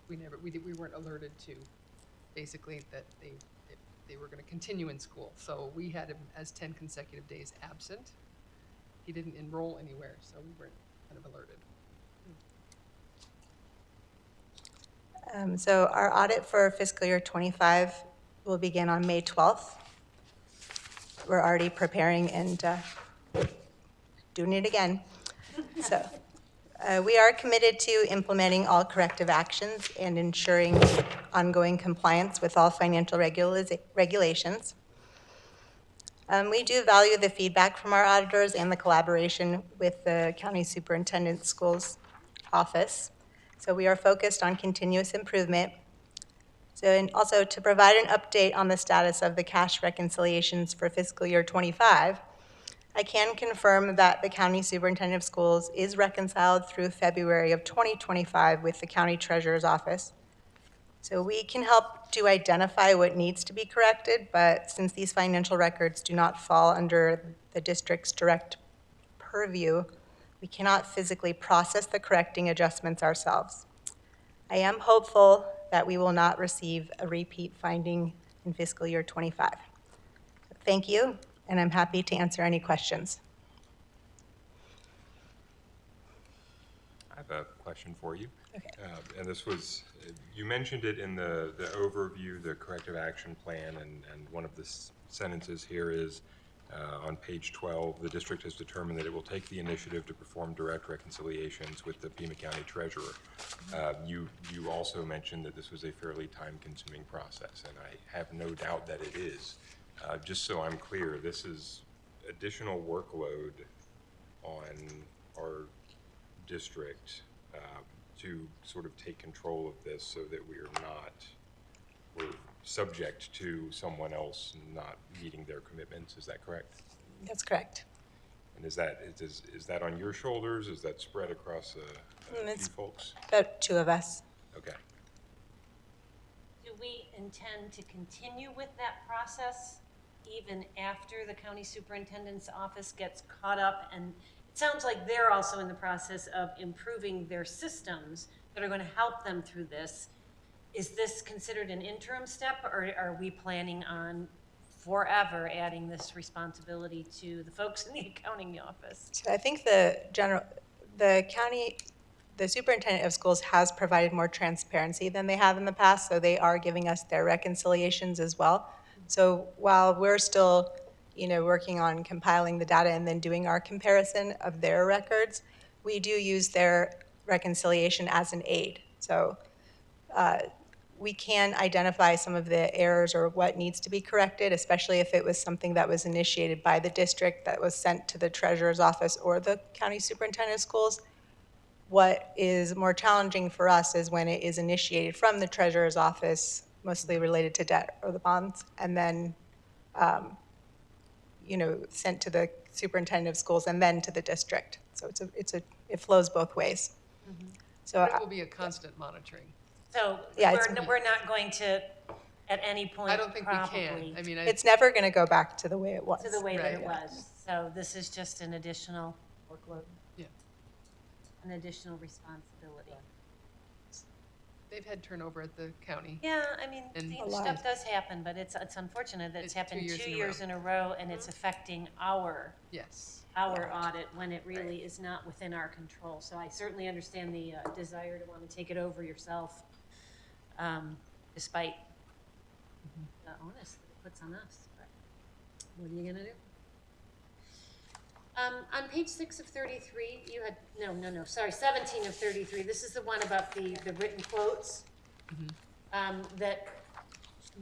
we weren't alerted to basically that they were going to continue in school. So we had him as 10 consecutive days absent. He didn't enroll anywhere, so we weren't kind of alerted. So our audit for fiscal year 25 will begin on May 12th. We're already preparing and doing it again. So we are committed to implementing all corrective actions and ensuring ongoing compliance with all financial regulations. We do value the feedback from our auditors and the collaboration with the County Superintendent Schools Office. So we are focused on continuous improvement. So, and also to provide an update on the status of the cash reconciliations for fiscal year 25, I can confirm that the County Superintendent of Schools is reconciled through February of 2025 with the County Treasurer's Office. So we can help to identify what needs to be corrected, but since these financial records do not fall under the district's direct purview, we cannot physically process the correcting adjustments ourselves. I am hopeful that we will not receive a repeat finding in fiscal year 25. Thank you, and I'm happy to answer any questions. I have a question for you. Okay. And this was, you mentioned it in the overview, the corrective action plan, and one of the sentences here is, on page 12, the district has determined that it will take the initiative to perform direct reconciliations with the Pima County Treasurer. You also mentioned that this was a fairly time-consuming process, and I have no doubt that it is. Just so I'm clear, this is additional workload on our district to sort of take control of this so that we're subject to someone else not meeting their commitments. Is that correct? That's correct. And is that on your shoulders? Is that spread across a few folks? About 2 of us. Okay. Do we intend to continue with that process even after the county superintendent's office gets caught up? And it sounds like they're also in the process of improving their systems that are going to help them through this. Is this considered an interim step, or are we planning on forever adding this responsibility to the folks in the accounting office? So I think the superintendent of schools has provided more transparency than they have in the past, so they are giving us their reconciliations as well. So while we're still, working on compiling the data and then doing our comparison of their records, we do use their reconciliation as an aid. So we can identify some of the errors or what needs to be corrected, especially if it was something that was initiated by the district that was sent to the treasurer's office or the county superintendent of schools. What is more challenging for us is when it is initiated from the treasurer's office, mostly related to debt or the bonds, and then sent to the superintendent of schools and then to the district. So it flows both ways. Mm-hmm. So it will be a constant monitoring. So yeah, we're not going to, at any point, I don't think probably, we can. I mean, it's never going to go back to the way it was. to the way that it Right. was. So this is just an additional workload. Yeah. An additional responsibility. They've had turnover at the county. Yeah, I mean, And stuff does happen, but it's unfortunate that it's happened 2 years in a row, and it's affecting our audit when it really is not within our control. So I certainly understand the desire to want to take it over yourself, despite the onus that it puts on us. But what are you gonna do? On page 6 of 33, you had, sorry, 17 of 33, this is the one about the written quotes. That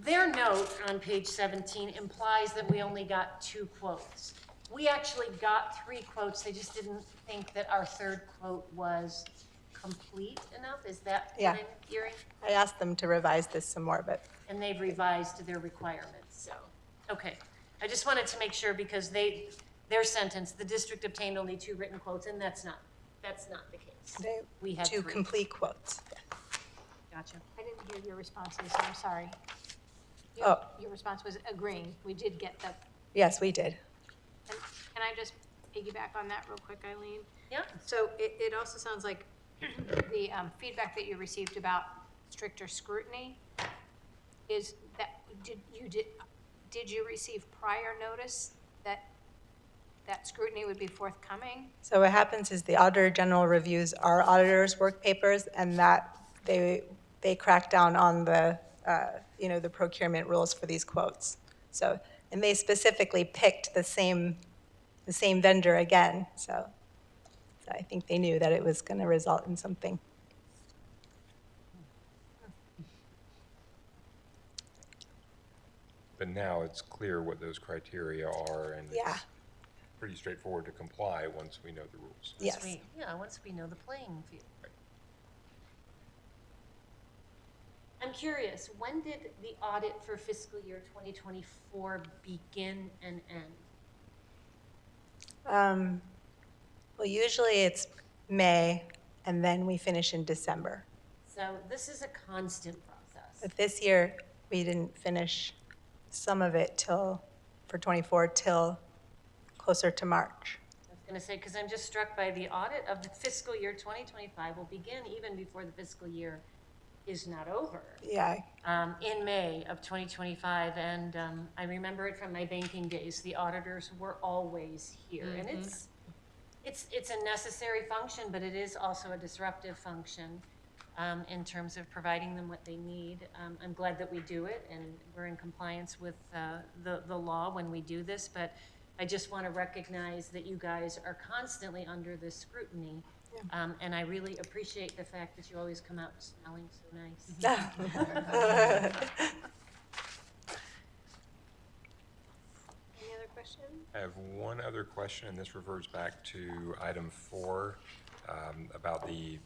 their note on page 17 implies that we only got 2 quotes. We actually got 3 quotes, they just didn't think that our 3rd quote was complete enough. Is that what I'm hearing? I asked them to revise this some more, but. And they've revised their requirements, so, okay. I just wanted to make sure because their sentence, the district obtained only 2 written quotes, and that's not that's not the case. They- We had Two 3. complete quotes. Gotcha. I didn't hear your responses, so I'm sorry. Oh. Your response was agreeing. We did get the, Yes, we did. and can I just piggyback on that real quick, Eileen? Yeah. So it also sounds like the feedback that you received about stricter scrutiny is that, did you receive prior notice that that scrutiny would be forthcoming? So what happens is the Auditor General reviews our auditors' work papers, and that they crack down on the, the procurement rules for these quotes. So, and they specifically picked the same vendor again, so I think they knew that it was going to result in something. But now it's clear what those criteria are, and Yeah. it's pretty straightforward to comply once we know the rules. Yes. Once we know the playing field. I'm curious, when did the audit for fiscal year 2024 begin and end? Well, usually it's May, and then we finish in December. So this is a constant process. But this year, we didn't finish some of it for 24 till closer to March. I was going to say, because I'm just struck by the audit of the fiscal year 2025 will begin even before the fiscal year is not over. Yeah. In May of 2025, and I remember it from my banking days. The auditors were always here, and it's a necessary function, but it is also a disruptive function in terms of providing them what they need. I'm glad that we do it, and we're in compliance with the law when we do this. But I just want to recognize that you guys are constantly under this scrutiny. And I really appreciate the fact that you always come out smelling so nice. Any other questions? I have one other question, and this refers back to item 4 about the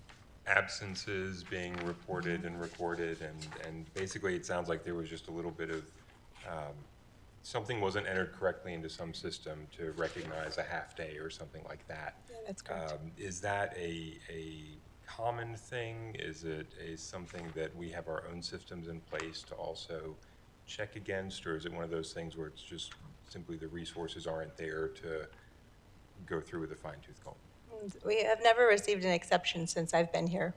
absences being reported and recorded, and basically it sounds like there was just a little bit of something wasn't entered correctly into some system to recognize a half day or something like that. Yeah, that's correct. Is that a common thing? Is it something that we have our own systems in place to also check against, or is it one of those things where it's just simply the resources aren't there to go through with a fine-tooth comb? We have never received an exception since I've been here,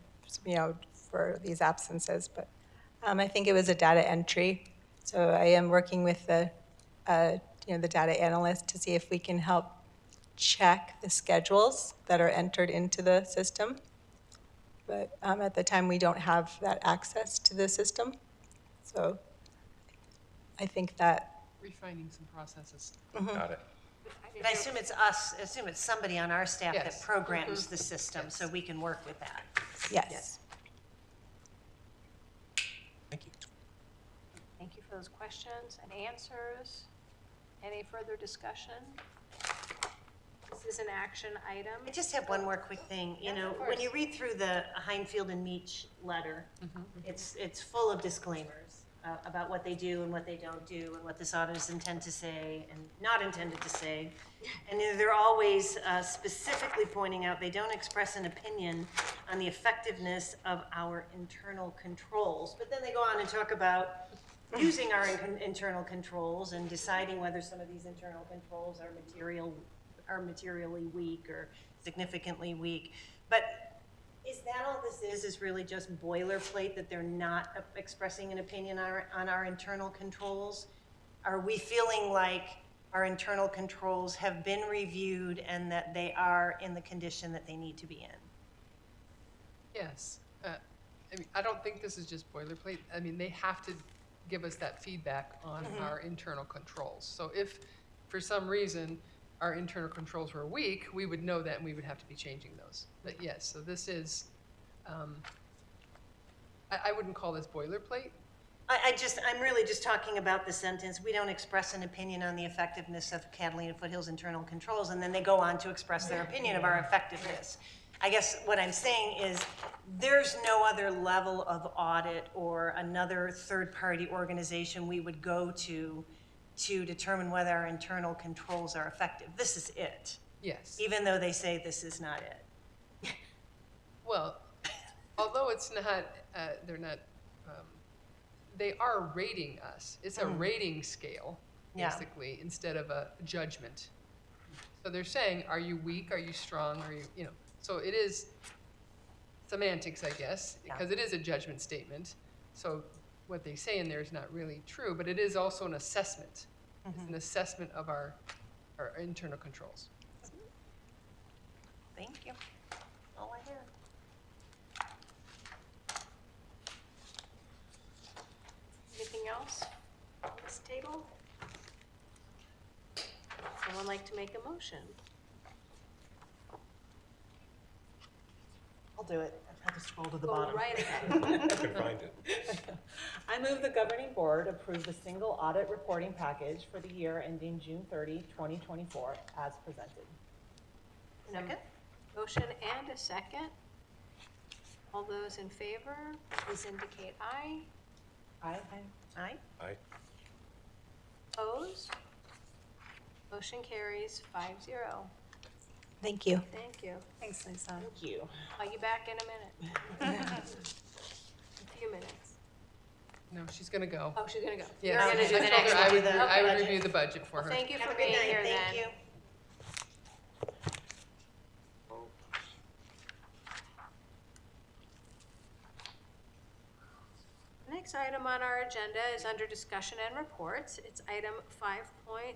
for these absences, but I think it was a data entry. So I am working with the data analyst to see if we can help check the schedules that are entered into the system. But at the time, we don't have that access to the system. So I think that. Refining some processes. Got it. But I assume it's us, somebody on our staff that Yes. programs the system, so we can work with that. Yes. Thank you. Thank you for those questions and answers. Any further discussion? This is an action item. I just have one more quick thing. When you read through the Heinfield and Meach letter, it's full of disclaimers about what they do and what they don't do and what this audit is intended to say and not intended to say. And they're always specifically pointing out they don't express an opinion on the effectiveness of our internal controls. But then they go on and talk about using our internal controls and deciding whether some of these internal controls are materially weak or significantly weak. But is that all this is really just boilerplate, that they're not expressing an opinion on our internal controls? Are we feeling like our internal controls have been reviewed and that they are in the condition that they need to be in? Yes. I don't think this is just boilerplate. They have to give us that feedback on our internal controls. So if, for some reason, our internal controls were weak, we would know that and we would have to be changing those. But yes, so this is, I wouldn't call this boilerplate. I'm really just talking about the sentence, we don't express an opinion on the effectiveness of Catalina Foothills internal controls, and then they go on to express their opinion of our effectiveness. I guess what I'm saying is there's no other level of audit or another third-party organization we would go to determine whether our internal controls are effective. This is it. Yes. Even though they say this is not it. it's not, they're not, they are rating us. It's a rating scale, Yeah. basically, instead of a judgment. So they're saying, are you weak, are you strong, are you, you know, so it is semantics, I guess, because it is a judgment statement. So what they say in there is not really true, but it is also an assessment. It's an assessment of our internal controls. Thank you. All I hear. Anything else on this table? Someone like to make a motion? I'll do it. I've had to scroll to the Go bottom. right ahead. I can find it. I move the governing board approve the single audit reporting package for the year ending June 30, 2024, as presented. Second? Motion and a second. All those in favor, please indicate aye. Aye. Aye. Aye. Opposed? Motion carries 5-0. Thank you. Thank you. Thanks, Lisa. Thank you. I'll be back in a minute. A few minutes. No, she's gonna go. Oh, she's gonna go. Yes, You're gonna I do the told next her I one. would, Okay. I would review the budget for Well, her. thank you for Have a good being night. here then. Thank you. Next item on our agenda is under discussion and reports. It's item 5.1,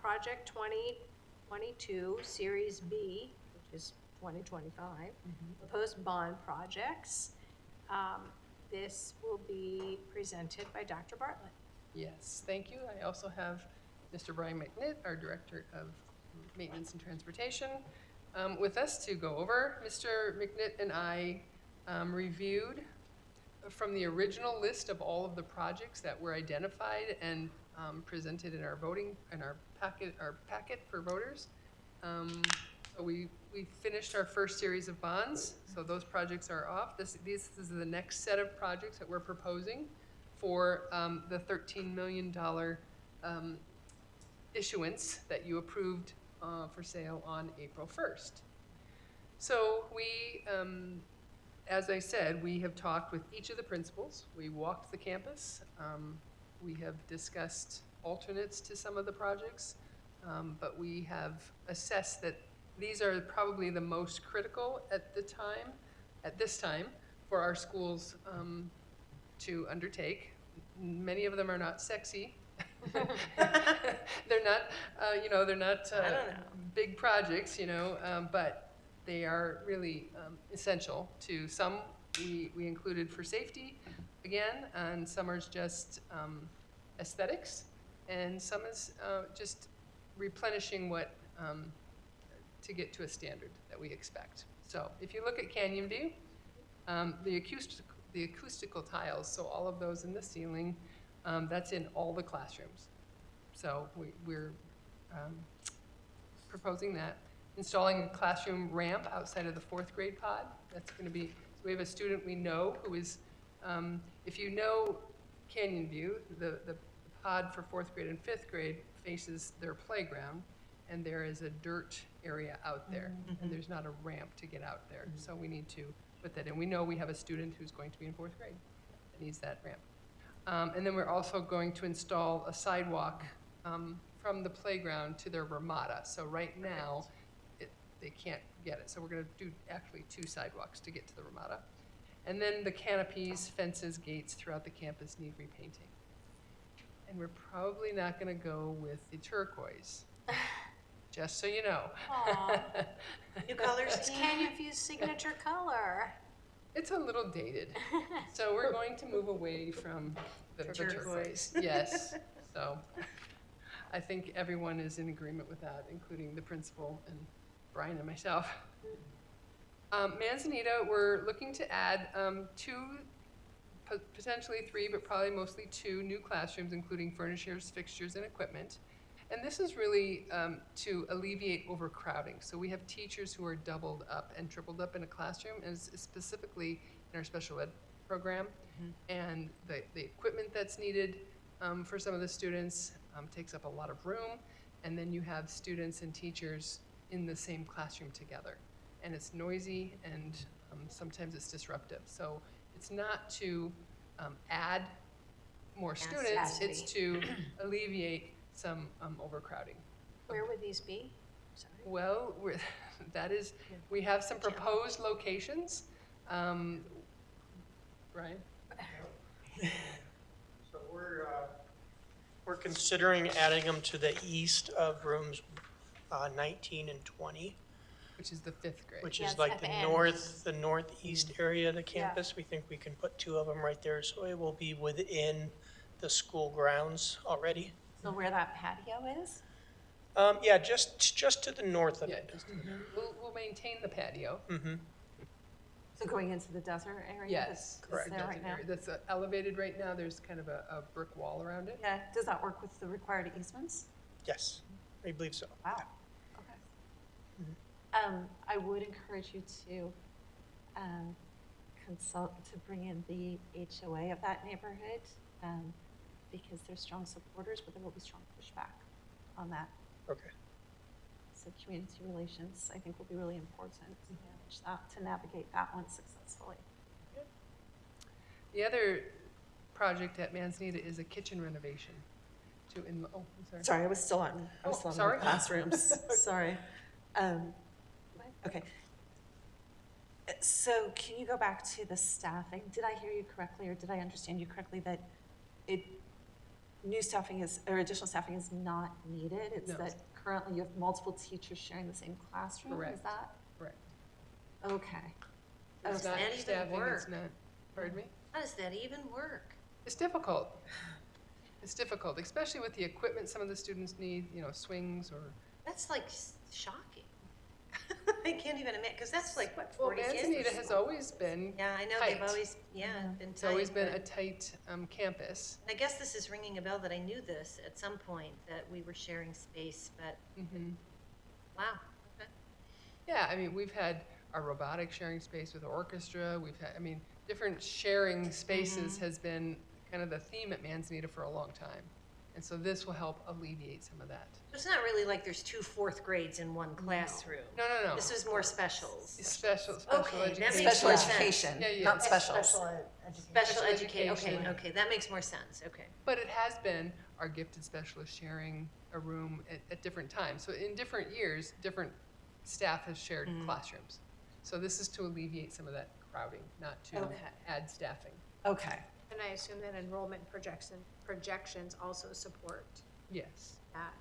Project 2022, Series B, which is 2025, proposed bond projects. This will be presented by Dr. Bartlett. Yes, thank you. I also have Mr. Brian McNitt, our Director of Maintenance and Transportation, with us to go over. Mr. McNitt and I reviewed from the original list of all of the projects that were identified and presented in our packet for voters. So we finished our first series of bonds, so those projects are off. This is the next set of projects that we're proposing for the $13 million issuance that you approved for sale on April 1st. So we, as I said, we have talked with each of the principals. We walked the campus. We have discussed alternates to some of the projects, but we have assessed that these are probably the most critical at this time, for our schools to undertake. Many of them are not sexy. They're not, they're not big projects, but they are really essential to some. We included for safety, again, and some are just aesthetics, and some is just replenishing what to get to a standard that we expect. So if you look at Canyon View, the acoustical tiles, so all of those in the ceiling, that's in all the classrooms. So we're proposing that. Installing a classroom ramp outside of the 4th grade pod. That's going to be, so we have a student we know who is, if you know Canyon View, the pod for 4th grade and 5th grade faces their playground, and there is a dirt area out there, and there's not a ramp to get out there. So we need to put that in. We know we have a student who's going to be in 4th grade that needs that ramp. And then we're also going to install a sidewalk from the playground to their Ramada. So right now, they can't get it. So we're going to do actually 2 sidewalks to get to the Ramada. And then the canopies, fences, gates throughout the campus need repainting. And we're probably not going to go with the turquoise, just so you know. Aw. New colors. It's Canyon View's signature color. It's a little dated. So we're going to move away from the turquoise. Yes. So I think everyone is in agreement with that, including the principal and Brian and myself. Manzanita, we're looking to add 2, potentially 3, but probably mostly 2 new classrooms, including furnishers, fixtures, and equipment. And this is really to alleviate overcrowding. So we have teachers who are doubled up and tripled up in a classroom, and specifically in our special ed program. And the equipment that's needed for some of the students takes up a lot of room. And then you have students and teachers in the same classroom together. And it's noisy, and sometimes it's disruptive. So it's not to add more students, it's to alleviate some overcrowding. Where would these be? Sorry. Well, we have some proposed locations. Brian? So we're considering adding them to the east of rooms 19 and 20. Which is the 5th grade. Which Yeah, is it's like at the the end. northeast area of the campus. We think we can put 2 of them right there, so it will be within the school grounds already. So where that patio is? Yeah, just to the north of Yeah, it. we'll maintain the patio. Mm-hmm. So going into the desert area? Yes, that's correct. there right now? That's elevated right now. There's kind of a brick wall around it. Yeah, does that work with the required easements? Yes, I believe so. Wow, okay. I would encourage you to consult, to bring in the HOA of that neighborhood, because they're strong supporters, but there will be strong pushback on that. Okay. So community relations, I think, will be really important to manage that, to navigate that one successfully. The other project at Manzanita is a kitchen renovation. I'm sorry. Sorry, I was still on Sorry? the classrooms. Sorry. Okay. So can you go back to the staffing? Did I hear you correctly, or did I understand you correctly that new staffing or additional staffing is not needed? It's No. that currently you have multiple teachers sharing the same classroom? Is Correct. that? Correct. Okay. It's not that even staffing, work? it's not, pardon me? How does that even work? It's difficult. It's difficult, especially with the equipment some of the students need, swings or. That's like shocking. I can't even imagine, because that's like, what, Well, 40 kids? Manzanita has always been Yeah, I know, tight. they've always, been tight. It's always been a but- tight campus. I guess this is ringing a bell that I knew this at some point, that we were sharing space, but, wow, okay. Yeah, I mean, we've had our robotic sharing space with the orchestra. We've had, different sharing spaces has been kind of the theme at Manzanita for a long time. And so this will help alleviate some of that. So it's not really like there's 2 4th grades in one classroom. No. This is more specials. Special Okay, education. that makes Special more sense. education, Yeah, yeah. not specials. Special education, okay, that makes more sense, okay. But it has been our gifted specialists sharing a room at different times. So in different years, different staff has shared classrooms. So this is to alleviate some of that crowding, not to add staffing. Okay. And I assume that enrollment projections also support Yes. that.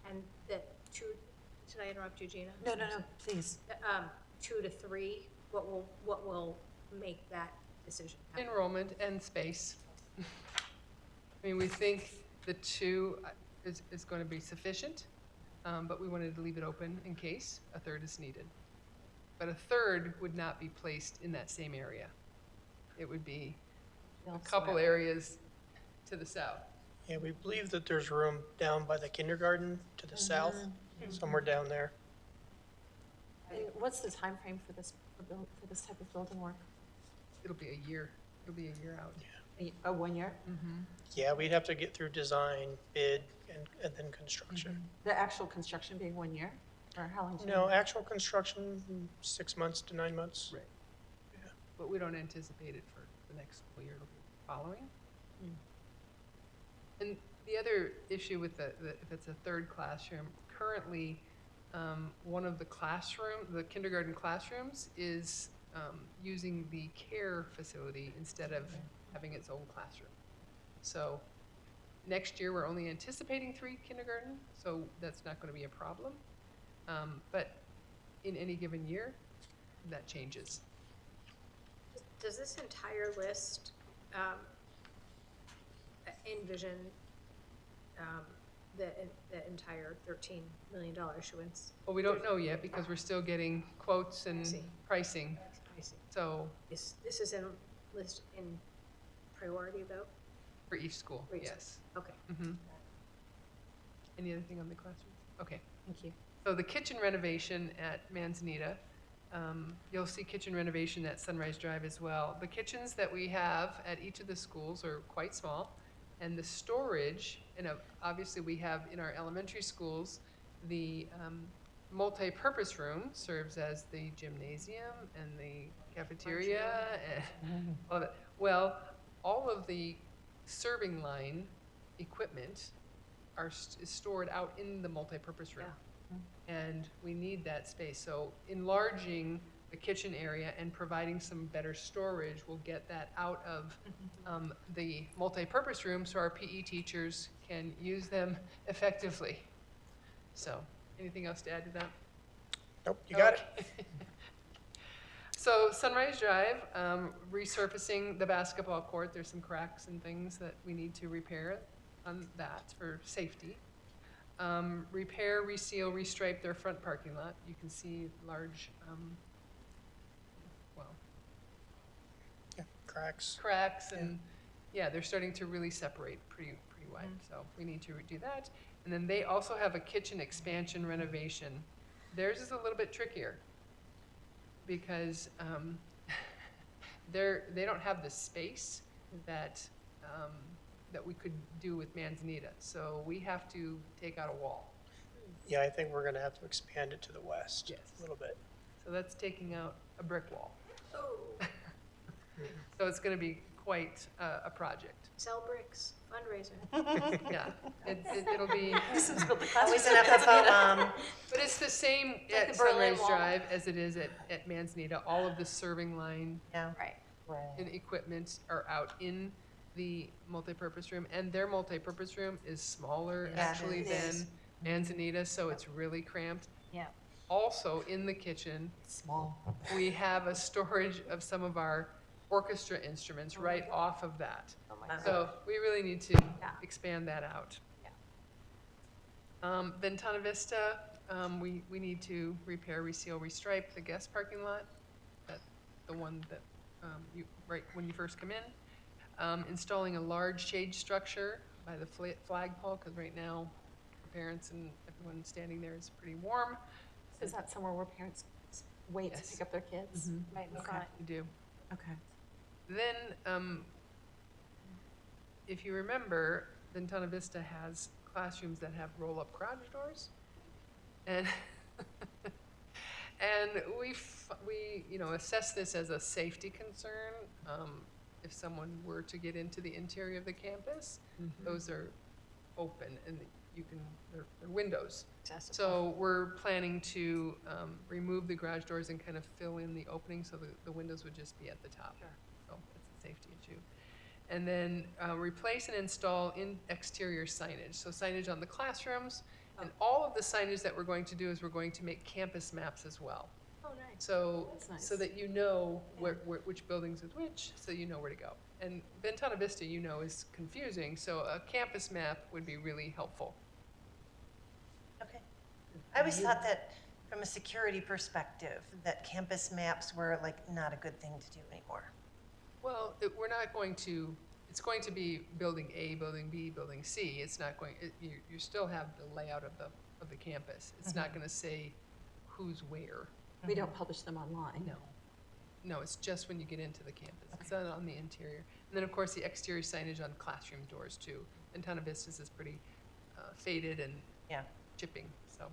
And that did I interrupt you, Gina? No, please. 2 to 3, what will make that decision happen? Enrollment and space. We think the 2 is going to be sufficient, but we wanted to leave it open in case a 3rd is needed. But a 3rd would not be placed in that same area. It would be a couple areas to the south. Yeah, we believe that there's room down by the kindergarten to the south, somewhere down there. And what's the time frame for this type of building work? It'll be a year. It'll be a year out. A 1 year? Yeah, we'd have to get through design, bid, and then construction. The actual construction being 1 year? Or how long? No, actual construction, 6 months to 9 months. Right. But we don't anticipate it for the next school year. It'll be following. And the other issue with if it's a 3rd classroom, currently, one of the kindergarten classrooms is using the care facility instead of having its own classroom. So next year, we're only anticipating 3 kindergarten, so that's not going to be a problem. But in any given year, that changes. Does this entire list envision the entire $13 million issuance? Well, we don't know yet because we're still getting quotes and pricing. I see. So This is in priority though? for each school, For each- yes. Okay. Any other thing on the classrooms? Okay. Thank you. So the kitchen renovation at Manzanita, you'll see kitchen renovation at Sunrise Drive as well. The kitchens that we have at each of the schools are quite small, and the storage, obviously we have in our elementary schools the multi-purpose room serves as the gymnasium and the cafeteria and all of it. Well, all of the serving line equipment is stored out in the multi-purpose room. And we need that space. So enlarging the kitchen area and providing some better storage will get that out of the multi-purpose room so our PE teachers can use them effectively. So, anything else to add to that? Nope, you got it. So Sunrise Drive, resurfacing the basketball court. There's some cracks and things that we need to repair on that for safety. Repair, reseal, restripe their front parking lot. You can see large, cracks and yeah, they're starting to really separate pretty wide. So we need to do that. And then they also have a kitchen expansion renovation. Theirs is a little bit trickier because they don't have the space that that we could do with Manzanita. So we have to take out a wall. Yeah, I think we're gonna have to expand it to the west a little bit. So that's taking out a brick wall. So it's going to be quite a project. Sell bricks, fundraiser. Yeah, it'll be. Always an FFO, But it's the same like at the Berlin Sunrise Wall. Drive as it is at Manzanita. All of the serving line Right. and equipment are out in the multipurpose room, and their multipurpose room is smaller Yeah, actually it than is. Manzanita, so it's really cramped. Yeah. Also, in the kitchen, we have a storage of some of our orchestra instruments right off of that. Oh my So we really need to expand that out. Ventana Vista, we need to repair, reseal, restripe the guest parking lot, the one that right when you first come in. Installing a large shade structure by the flagpole, because right now parents and everyone standing there is pretty warm. Is that somewhere where parents wait to pick up their kids? Right in Okay. front. We do. Okay. Then, if you remember, Ventana Vista has classrooms that have roll-up garage doors. And, and we assess this as a safety concern. If someone were to get into the interior of the campus, those are open and they're windows. So we're planning to remove the garage doors and kind of fill in the opening so the windows would just be at the top. So it's a safety issue. And then replace and install exterior signage. So signage on the classrooms. And all of the signage that we're going to do is we're going to make campus maps as well. Oh, nice. So, That's nice. so that you know which buildings is which, so you know where to go. And Ventana Vista, is confusing, so a campus map would be really helpful. Okay. I always thought that from a security perspective, that campus maps were like not a good thing to do anymore. Well, we're not going to, it's going to be building A, building B, building C. It's not going, you still have the layout of the campus. It's not going to say who's where. We don't publish them online. No, it's just when you get into the campus. It's not on the interior. And then, of course, the exterior signage on classroom doors, too. Ventana Vista's is pretty faded and chipping, so.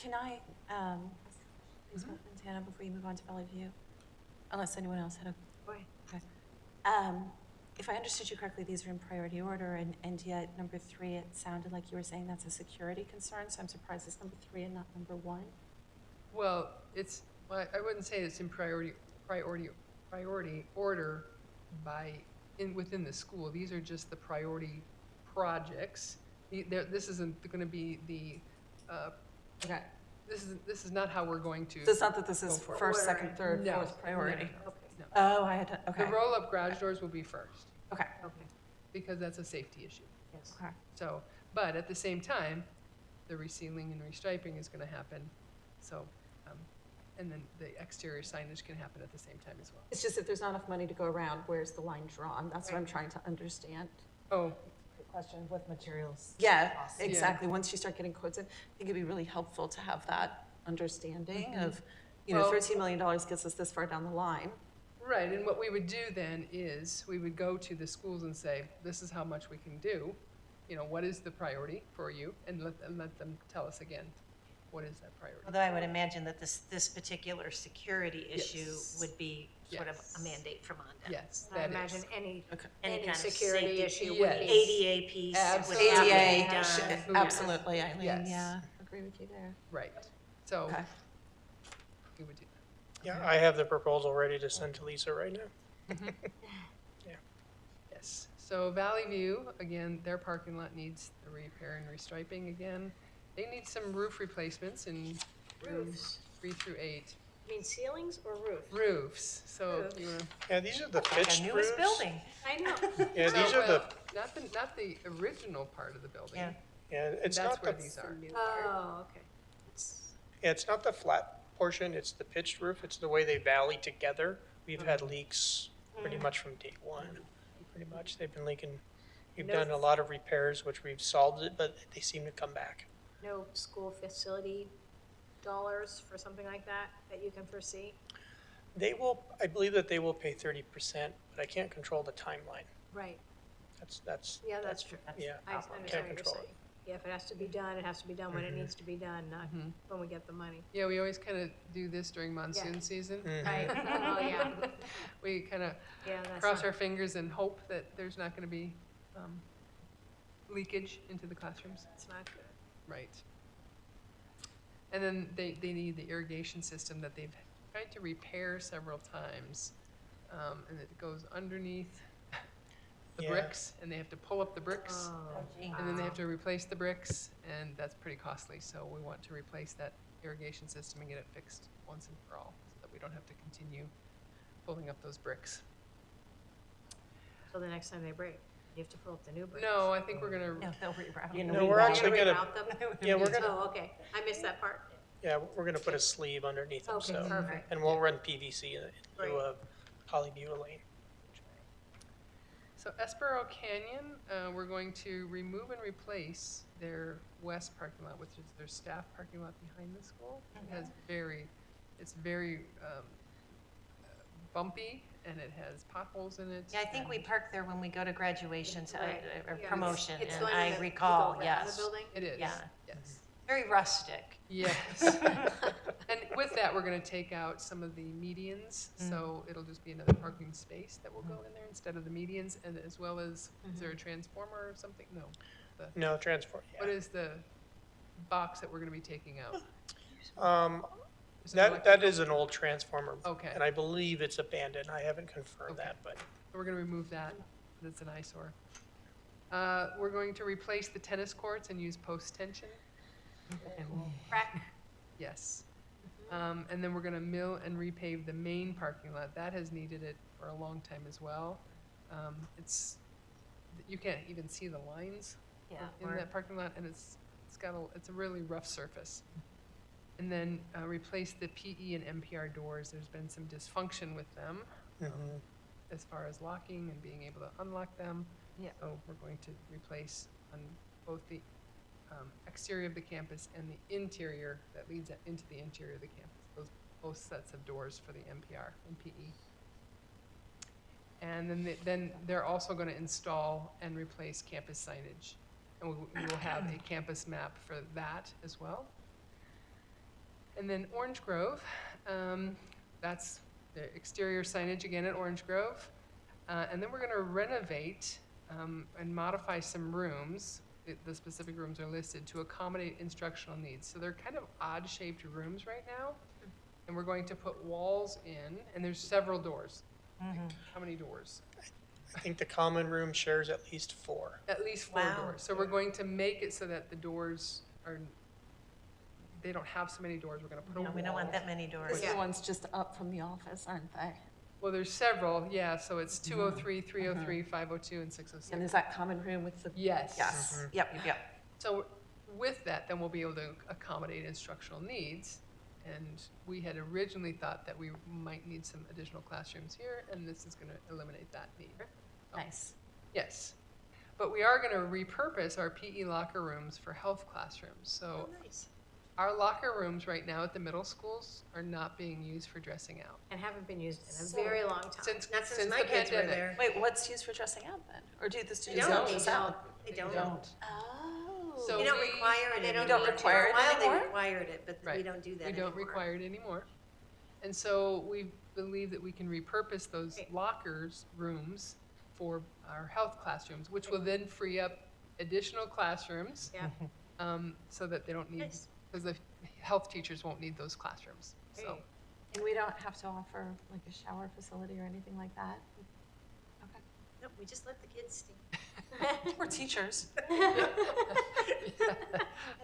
Can I ask about Ventana before you move on to Valley View? Unless anyone else had a... Go ahead. Okay. If I understood you correctly, these are in priority order, and yet number 3, it sounded like you were saying that's a security concern, so I'm surprised it's number 3 and not number 1. Well, I wouldn't say it's in priority order within the school. These are just the priority projects. This isn't going to be the. Okay. This is not how we're going to. So it's not that this is go first, forward. second, third, No, fourth priority. no. Oh, I had to, okay. The roll-up garage doors will be first. Okay. Because that's a safety issue. Yes. Okay. So, but at the same time, the resealing and restriping is going to happen. So, and then the exterior signage can happen at the same time as well. It's just if there's not enough money to go around, where's the line drawn? That's what I'm trying to understand. Oh. Good question with materials. Yeah, costs. exactly. Once you start getting quotes in, I think it'd be really helpful to have that understanding of, Well- $13 million gets us this far down the line. Right, and what we would do then is we would go to the schools and say, this is how much we can do. What is the priority for you? And let them tell us again. what is that priority? Although I would imagine that this particular security issue Yes. would be sort of Yes. a mandate from ONDA. Yes, I that imagine is. any Any kind of security safety- issue would Yes. be. ADA piece would Absolutely. have to be ADA, done. Absolutely. absolutely, Eileen, Yes. yeah, agree with you there. Right, so Okay. we would do Yeah, I have the proposal ready to send to Lisa right now. Yes, so Valley View, again, their parking lot needs the repair and restriping again. They need some roof replacements in rooms 3 through 8. You mean ceilings or roofs? Roofs, so if you were. Yeah, these are the Like pitched our roofs. newest building. I know. Yeah, these are the, Not the original part of the building. Yeah. yeah, it's That's not where the, these are. Oh, okay. yeah, it's not the flat portion, it's the pitched roof. It's the way they valley together. We've had leaks pretty much from day one, pretty much. They've been leaking. We've No- done a lot of repairs, which we've solved it, but they seem to come back. No school facility dollars for something like that you can foresee? They will, I believe that they will pay 30%, but I can't control the timeline. Right. That's, Yeah, that's true. yeah, I understand can't what you're control saying. it. Yeah, if it has to be done, it has to be done when it Mhm. needs to be done, not when we get the money. Yeah, we always kind of do this during monsoon Yeah. season. Mhm. Right. Oh, yeah. We kind of Yeah, that's cross not- our fingers and hope that there's not going to be leakage into the classrooms. That's not good. Right. And then they need the irrigation system that they've tried to repair several times. And it goes underneath the Yeah. bricks, and they have to pull up the bricks. Oh, And then they have to replace the bricks, and that's pretty costly. So we want to replace that irrigation system and get it fixed once and for all, so that we don't have to continue pulling up those bricks. So the next time they break, you have to pull up the new bricks. No, I think we're gonna, No, they'll reroute. No, we're actually gonna, Reroute them? yeah, we're gonna, Oh, okay. I missed that part. yeah, we're gonna put a sleeve underneath them, Okay, so. perfect. And we'll run PVC in Great. lieu of polybutylene. so Espero Canyon, we're going to remove and replace their west parking lot, which is their staff parking lot behind the school. It has it's very bumpy, and it has potholes in it. Yeah, I think we park there when we go to graduations, Right. or Yeah, promotion, it's and the one I that you recall, go around the yes. building? It is, Yeah. yes. Very rustic. Yes. And with that, we're gonna take out some of the medians, so it'll just be another parking space that will go in there instead of the medians, and as well as, is there a transformer or something? No. No, transport, What yeah. is the box that we're gonna be taking out? Is it That electrical? is an old transformer. Okay. And I believe it's abandoned. I haven't confirmed Okay. that, but We're gonna remove that, that's an eyesore. We're going to replace the tennis courts and use post-tension. Crack. Yes. And then we're gonna mill and repave the main parking lot. That has needed it for a long time as well. You can't even see the lines Yeah. in that parking lot, and it's a really rough surface. And then replace the PE and NPR doors. There's been some dysfunction with them as far as locking and being able to unlock them. Yeah. So we're going to replace on both the exterior of the campus and the interior that leads into the interior of the campus. Both sets of doors for the NPR and PE. And then they're also going to install and replace campus signage. And we will have a campus map for that as well. And then Orange Grove, that's the exterior signage again at Orange Grove. And then we're going to renovate and modify some rooms. The specific rooms are listed to accommodate instructional needs. So they're kind of odd-shaped rooms right now. And we're going to put walls in, and there's several doors. How many doors? I think the common room shares at least 4. At least 4 Wow. doors. So we're going to make it so that the doors they don't have so many doors. We're going to put a No, wall. we don't want that many doors. Those are the ones just up from the office, aren't they? Well, there's several, yeah, so it's 203, 303, 502, and 606. And is that common room with the? Yes. Yes, yep, yep. So with that, then we'll be able to accommodate instructional needs. And we had originally thought that we might need some additional classrooms here, and this is going to eliminate that need. Nice. Yes. But we are going to repurpose our PE locker rooms for health classrooms. So Nice. our locker rooms right now at the middle schools are not being used for dressing out. And haven't been used in a So- very long time. Since Not since my the kids were pandemic. there. Wait, what's used for dressing out then? Or do the They students don't, not dress out? they don't. Oh. So We don't we- require it You anymore. don't require it For a while, anymore? they required it, but we Right. don't do that We anymore. don't require it anymore. And so we believe that we can repurpose those lockers, rooms, for our health classrooms, which will then free up additional classrooms. Yeah. So that they don't need, Nice. because the health teachers won't need those classrooms, so. And we don't have to offer like a shower facility or anything like that? No, we just let the kids stay. We're teachers. At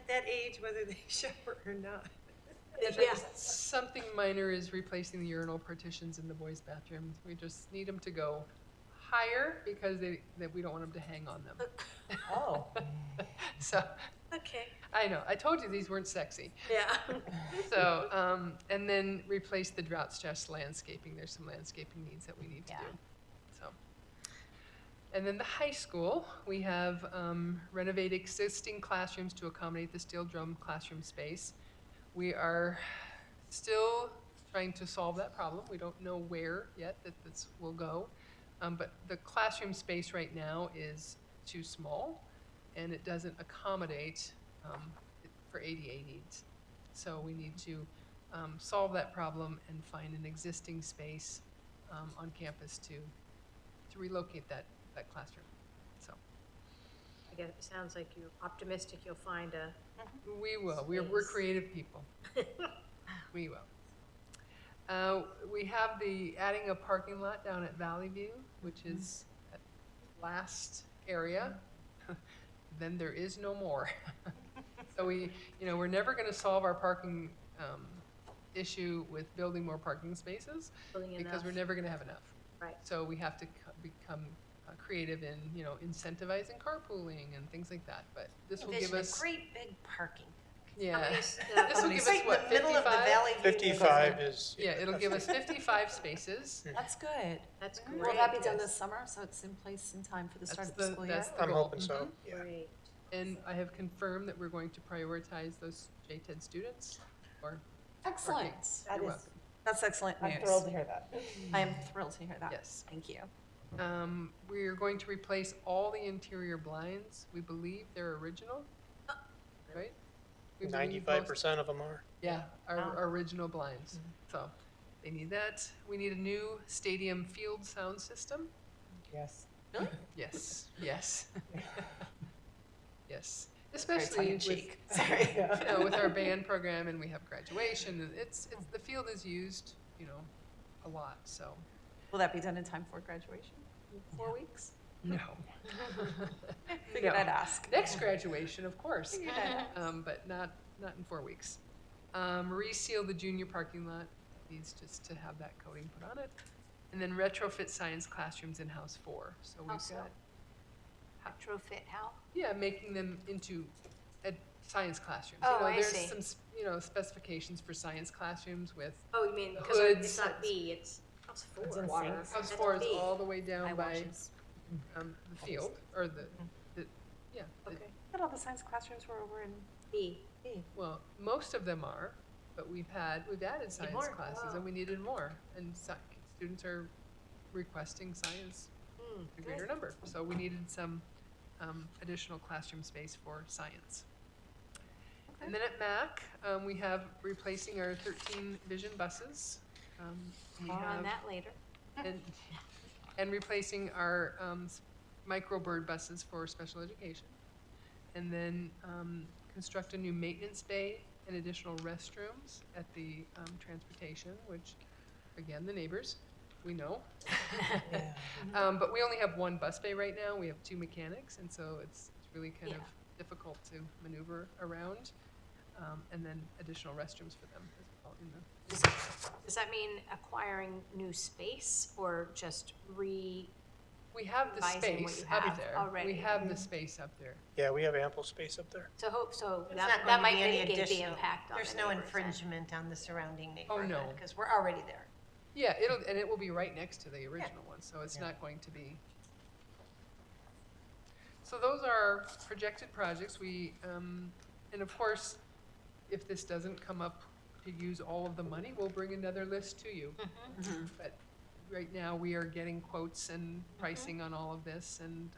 that age, whether they shower or not. Yeah, something minor is replacing the urinal partitions in the boys' bathrooms. We just need them to go higher because that we don't want them to hang on them. Oh. So, Okay. I know, I told you these weren't sexy. Yeah. So, and then replace the drought stress landscaping. There's some landscaping needs that we need to do, so. And then the high school, we have renovate existing classrooms to accommodate the steel drum classroom space. We are still trying to solve that problem. We don't know where yet that this will go. But the classroom space right now is too small, and it doesn't accommodate for ADA needs. So we need to solve that problem and find an existing space on campus to relocate that classroom. So I guess it sounds like you're optimistic you'll find a. we will. We're creative people. We will. We have adding a parking lot down at Valley View, which is that last area. Then there is no more. So we're never going to solve our parking issue with building more parking spaces because we're never going to have enough. Right. So we have to become creative in incentivizing carpooling and things like that. But this will give us Great big parking. yeah. This will give us Right in what, the middle of the 55? Valley View. 55 is. Yeah, it'll give us 55 spaces. That's good. That's Mm-hmm. great. Will that be done this summer, so it's in place in time for the start of the school year? That's the I'm goal. hoping so, yeah. Great. And I have confirmed that we're going to prioritize those JTED students or Excellent. You're welcome. That's excellent news. I'm thrilled to hear that. I am thrilled to hear that. Yes. Thank you. We're going to replace all the interior blinds. We believe they're original, right? We believe most- 95% of them are. Yeah, our original blinds. So they need that. We need a new stadium field sound system. Yes. Really? Yes, yes. Yes, Very especially tongue-in-cheek. with, Sorry. with our band program, and we have graduation, and it's the field is used, a lot, so. Will that be done in time for graduation? 4 weeks? No. Figured No. I'd ask. Next graduation, of course, Figured I'd ask. but not in 4 weeks. Reseal the junior parking lot, needs just to have that coating put on it. And then retrofit science classrooms in House 4, so we've House got. Retrofit how? Yeah, making them into science classrooms. Oh, I see. There's some, specifications for science classrooms with Oh, you mean, because hoods. it's not B, it's House 4. It's in Water. sinks. House That's 4 is B. all the way down I by watches. the field, or the yeah. Okay. I thought all the science classrooms were over in B. B. Well, most of them are, but we've added science more? classes, and we needed more. And students are requesting science a greater number. So we needed some additional classroom space for science. And then at MAC, we have replacing our 13 Vision buses. We More on have- that later. and replacing our microbird buses for special education. And then construct a new maintenance bay and additional restrooms at the transportation, which, again, the neighbors, we know. But we only have one bus bay right now. We have 2 mechanics, and so it's really kind of difficult to maneuver around. And then additional restrooms for them as well in the Does that mean acquiring new space or just We have the revising what space you up have there. already? We have the space up there. Yeah, we have ample space up there. So It's that, not that going to might be any mitigate the additional. impact on There's the no neighbors then. infringement on the surrounding Oh, neighborhood. no. Because we're already there. Yeah, it will be right next to the original one, so it's not going to be. So those are our projected projects. And of course, if this doesn't come up to use all of the money, we'll bring another list to you. But right now, we are getting quotes and pricing on all of this, and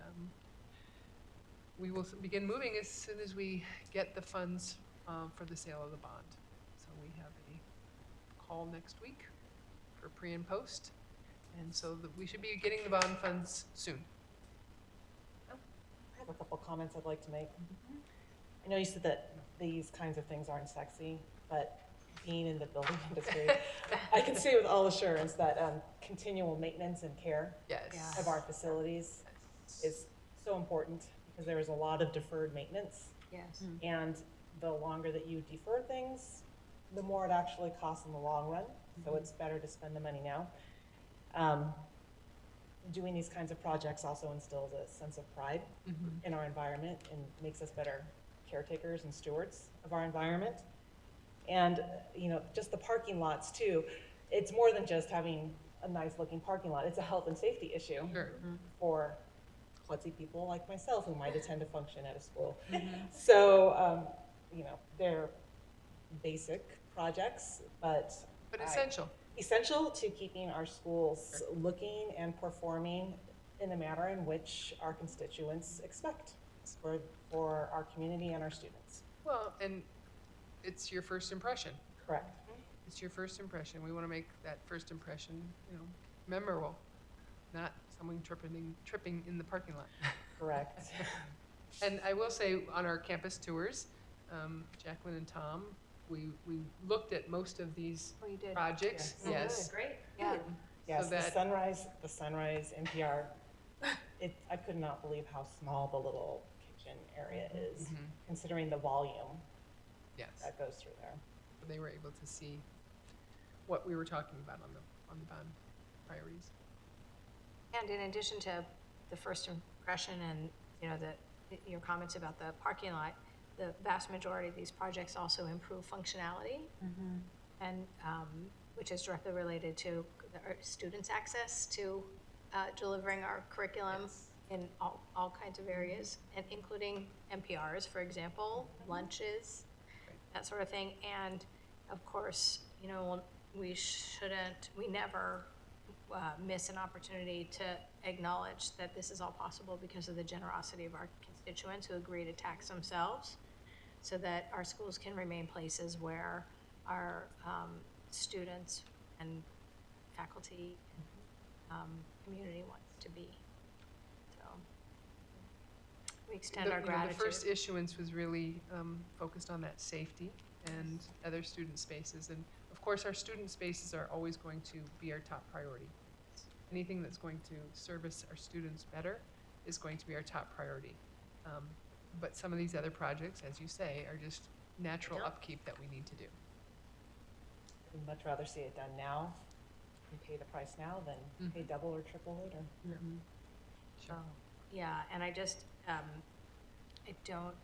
we will begin moving as soon as we get the funds for the sale of the bond. So we have a call next week for pre and post, and so we should be getting the bond funds soon. I have a couple comments I'd like to make. I know you said that these kinds of things aren't sexy, but being in the building industry, I can say with all assurance that continual maintenance and care Yes. of our facilities is so important, because there is a lot of deferred maintenance. Yes. And the longer that you defer things, the more it actually costs in the long run. So it's better to spend the money now. Doing these kinds of projects also instills a sense of pride in our environment and makes us better caretakers and stewards of our environment. And, you know, just the parking lots too, it's more than just having a nice looking parking lot. It's a health and safety issue for klutzy people like myself who might attend a function at a school. So, you know, they're basic projects, but essential. Essential to keeping our schools looking and performing in the manner in which our constituents expect for our community and our students. Well, and it's your first impression. Correct. It's your first impression. We want to make that first impression, you know, memorable, not someone tripping in the parking lot. Correct. And I will say, on our campus tours, Jacqueline and Tom, we looked at most of these projects. Yes. Great. Yeah. Yes, So the that- sunrise NPR. I could not believe how small the little kitchen area is, considering the volume that goes through there. They were able to see what we were talking about on the bond priorities. And in addition to the first impression and, you know, your comments about the parking lot, the vast majority of these projects also improve functionality, and which is directly related to our students' access to delivering our curriculum in all kinds of areas, and including NPRs, for example, lunches, that sort of thing. And of course, you know, we never miss an opportunity to acknowledge that this is all possible because of the generosity of our constituents who agree to tax themselves, so that our schools can remain places where our students and faculty and community wants to be. So we extend our gratitude. The first issuance was really focused on that safety and other student spaces. And of course, our student spaces are always going to be our top priority. Anything that's going to service our students better is going to be our top priority. But some of these other projects, as you say, are just natural upkeep that we need to do. I'd much rather see it done now and pay the price now than pay double or triple later. Sure. Yeah, and I just, I don't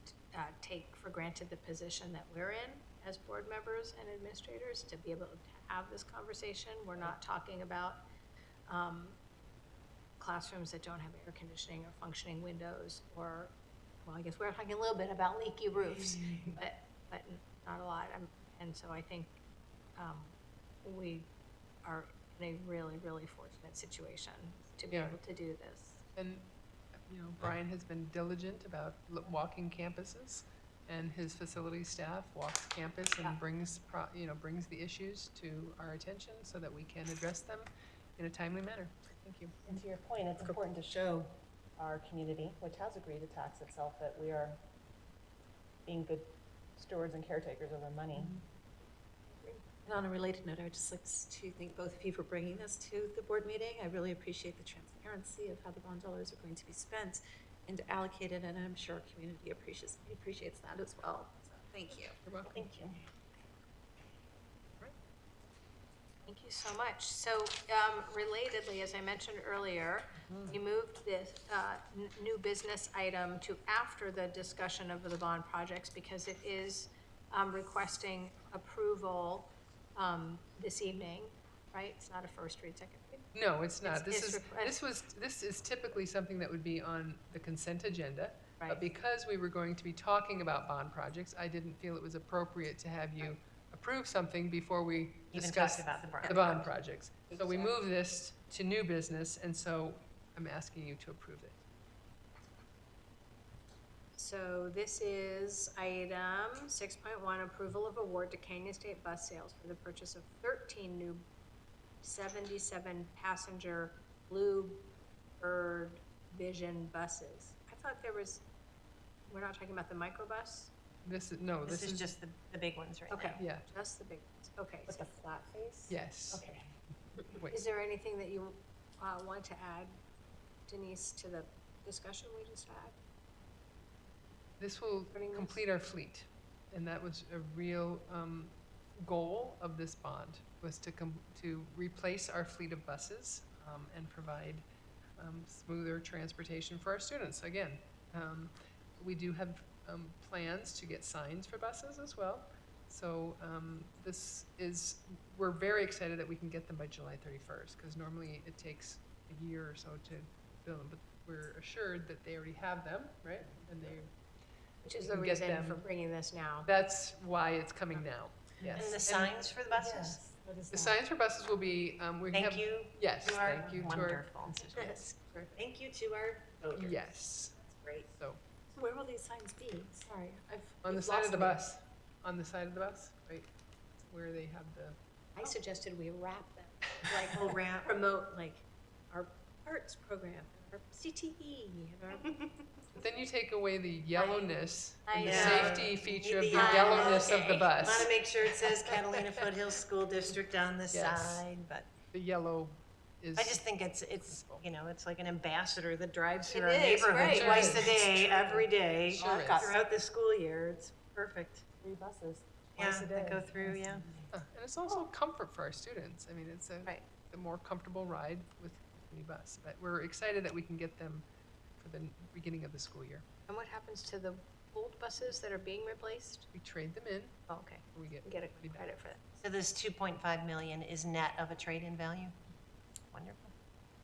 take for granted the position that we're in as board members and administrators to be able to have this conversation. We're not talking about classrooms that don't have air conditioning or functioning windows, or, well, I guess we're talking a little bit about leaky roofs, but not a lot. And so I think we are in a really, really fortunate situation to be able to do this. And, you know, Brian has been diligent about walking campuses, and his facility staff walks campus and brings the issues to our attention so that we can address them in a timely manner. Thank you. And to your point, it's important to show our community, which has agreed to tax itself, that we are being good stewards and caretakers of our money. And on a related note, I would just like to thank both of you for bringing this to the board meeting. I really appreciate the transparency of how the bond dollars are going to be spent and allocated, and I'm sure our community appreciates that as well. So thank you. You're welcome. Thank you. Thank you so much. So relatedly, as I mentioned earlier, we moved this new business item to after the discussion of the bond projects because it is requesting approval this evening, right? It's not a first read, second read? No, it's not. It's This is typically something that would be on the consent agenda. Right. But because we were going to be talking about bond projects, I didn't feel it was appropriate to have you approve something before we discuss about the bond projects. So we moved this to new business, and so I'm asking you to approve it. So this is item 6.1, approval of award to Canyon State Bus Sales for the purchase of 13 new 77-passenger Bluebird Vision buses. I thought there was, we're not talking about the microbus? This is, no, This is just the big ones right now. Okay, Yeah. just the big ones, okay. With so- the flat face? Yes. Okay. Wait. Is there anything that you want to add, Denise, to the discussion we just had? This will complete our fleet, and that was a real goal of this bond, was to replace our fleet of buses and provide smoother transportation for our students. Again, we do have plans to get signs for buses as well. So we're very excited that we can get them by July 31st, because normally it takes a year or so to build them, but we're assured that they already have them, right? And they Which is we the can get reason them. for bringing this now. That's why it's coming now, yes. And the signs for the buses? The signs for buses will be, we have. Thank you. Yes, to our thank you to our. wonderful. Yes. Thank you to our voters. Yes. That's great. So, Where will these signs be? Sorry, on the you've side of lost the me. bus, on the side of the bus, right, where they have the. I suggested we wrap them, Like we'll wrap. promote like our arts program, our CTE, and our. But then you take away the yellowness I and the know. safety feature of The the yellow, yellowness of the okay. bus. Want to make sure it says Catalina Foothills School District on the Yes. side, but The yellow is. I just think it's, you know, it's like an ambassador that drives through It our is, neighborhood right. twice Sure a is. day, every day, Sure is. throughout the school year. It's perfect. 3 buses. Yeah, twice a that day. go through, yeah. And it's also comfort for our students. I mean, it's Right. a more comfortable ride with the bus. But we're excited that we can get them for the beginning of the school year. And what happens to the old buses that are being replaced? We trade them in, Oh, okay, we get. we get a money back. credit for that. So this 2.5 million is net of a trade-in value? Wonderful.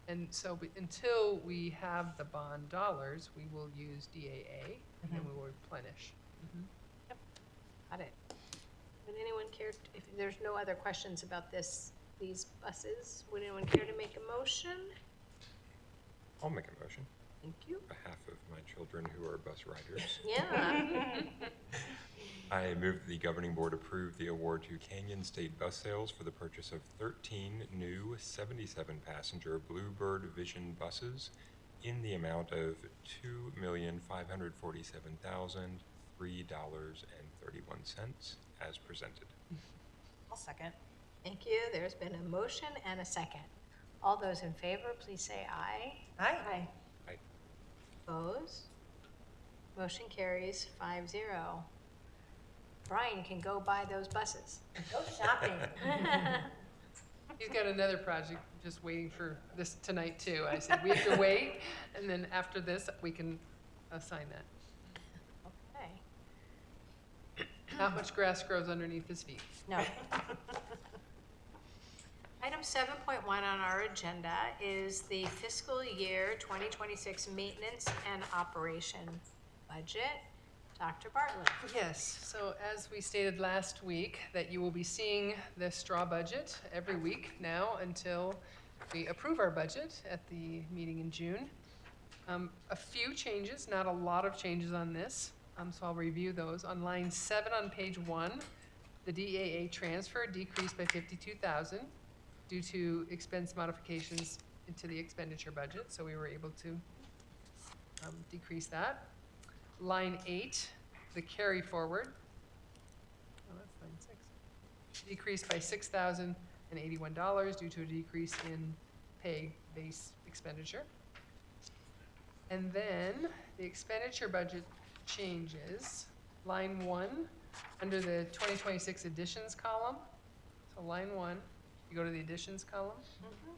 And so until we have the bond dollars, we will use DAA, and then we will replenish. Got it. Would anyone care, if there's no other questions about these buses, would anyone care to make a motion? I'll make a motion Thank you. on behalf of my children who are bus riders. Yeah. I move that the governing board approve the award to Canyon State Bus Sales for the purchase of 13 new 77-passenger Bluebird Vision buses in the amount of $2,547,003.31 as presented. I'll second. Thank you. There's been a motion and a second. All those in favor, please say aye. Aye. Opposed? Motion carries 5-0. Brian can go buy those buses. Go shopping. He's got another project just waiting for this tonight too. I said, we have to wait, and then after this, we can assign that. Okay. Not much grass grows underneath his feet. No. Item 7.1 on our agenda is the fiscal year 2026 maintenance and operation budget. Dr. Bartlett. Yes, so as we stated last week, that you will be seeing the straw budget every week now until we approve our budget at the meeting in June. A few changes, not a lot of changes on this, so I'll review those. On line 7 on page 1, the DAA transfer decreased by $52,000 due to expense modifications into the expenditure budget, so we were able to decrease that. Line 8, the carry forward, oh, that's line 6, decreased by $6,081 due to a decrease in pay base expenditure. And then the expenditure budget changes, line 1, under the 2026 additions column. So line 1, you go to the additions column.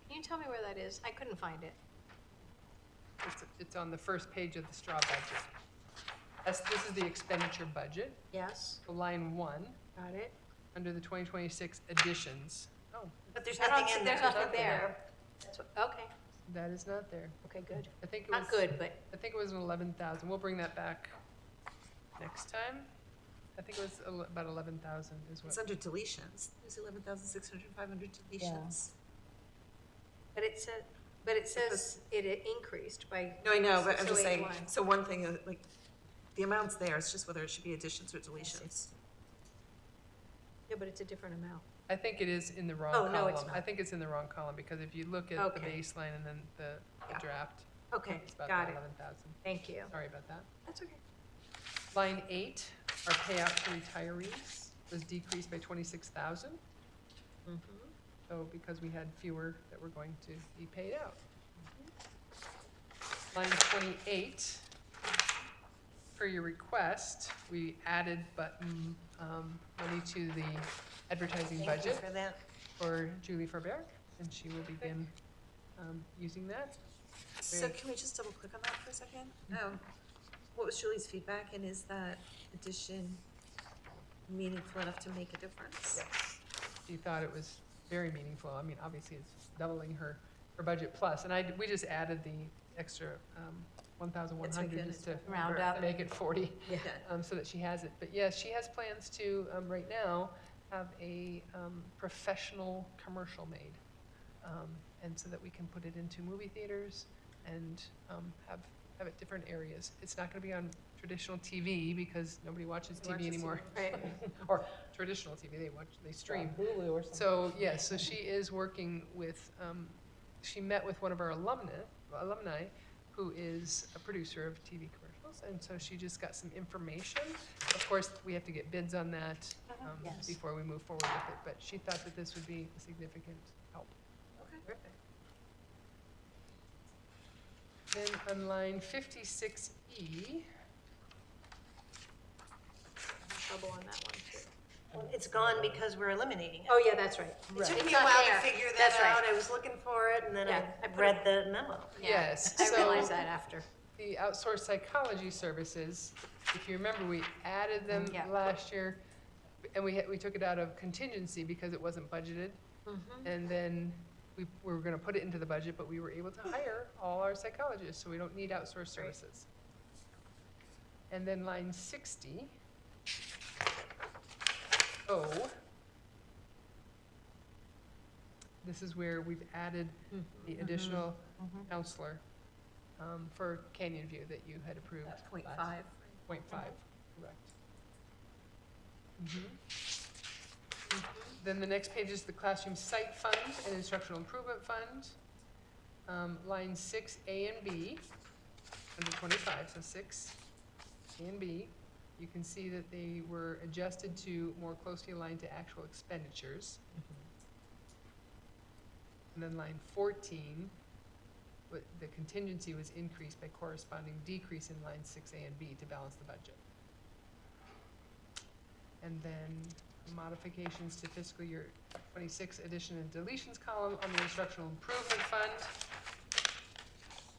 Can you tell me where that is? I couldn't find it. It's on the first page of the straw budget. This is the expenditure budget. Yes. So line 1, Got it. under the 2026 additions. Oh, But there's I don't nothing see- in there's there. nothing there. That's what, okay, that is not there. okay, good. I think it was. Not good, but I think it was an 11,000. We'll bring that back next time. I think it was about 11,000 is what. It's under deletions. There's 11,600, 500 deletions. but it says it increased by. No, I know, but I'm just saying, 6,081. so one thing, like, the amount's there, it's just whether it should be additions or deletions. Yeah, but it's a different amount. I think it is in the wrong Oh, column. no, it's not. I think it's in the wrong column, because if you look at the Okay. baseline and then the Yeah. draft, Okay, it's about got it. 11,000. Thank you. Sorry about that. That's okay. Line 8, our payout to retirees was decreased by 26,000. So because we had fewer that were going to be paid out. Line 28, per your request, we added button money to the advertising Thank you budget for that. for Julie Forberg, and she will begin using that. So can we just double click on that for a second? What was Julie's feedback, and is that addition meaningful enough to make a difference? Yes. She thought it was very meaningful. I mean, obviously, it's doubling her budget plus, and we just added the extra 1,100 just to Round up. make it 40, Yeah. so that she has it. But yes, she has plans to, right now, have a professional commercial made, and so that we can put it into movie theaters and have it different areas. It's not going to be on traditional TV because nobody watches TV anymore. Right. Or traditional TV, they stream. Hulu or something. So, yes, so she is working with, she met with one of our alumni, who is a producer of TV commercials, and so she just got some information. Of course, we have to get bids on that Yes. before we move forward with it, but she thought that this would be a significant help. Okay. Perfect. Then on line 56E, Trouble on that one too. Well, it's gone because we're eliminating it. Oh, yeah, that's right. It took It's me a not while there. to figure that That's right. out. I was looking for it, and then Yeah, I I put read the memo. Yeah, yes. I so realized that after. the outsourced psychology services, if you remember, we added them Yeah. last year, and we took it out of contingency because it wasn't budgeted. And then we were gonna put it into the budget, but we were able to hire all our psychologists, so we don't need outsourced services. And then line 60. This is where we've added the additional counselor for Canyon View that you had approved. That's 0.5. last- 0.5, correct. Then the next page is the Classroom Site Fund and Instructional Improvement Fund. Line 6, A and B, under 25, so 6, A and B. You can see that they were adjusted to more closely align to actual expenditures. And then line 14, the contingency was increased by corresponding decrease in line 6A and B to balance the budget. And then modifications to fiscal year 26 addition and deletions column on the instructional improvement fund,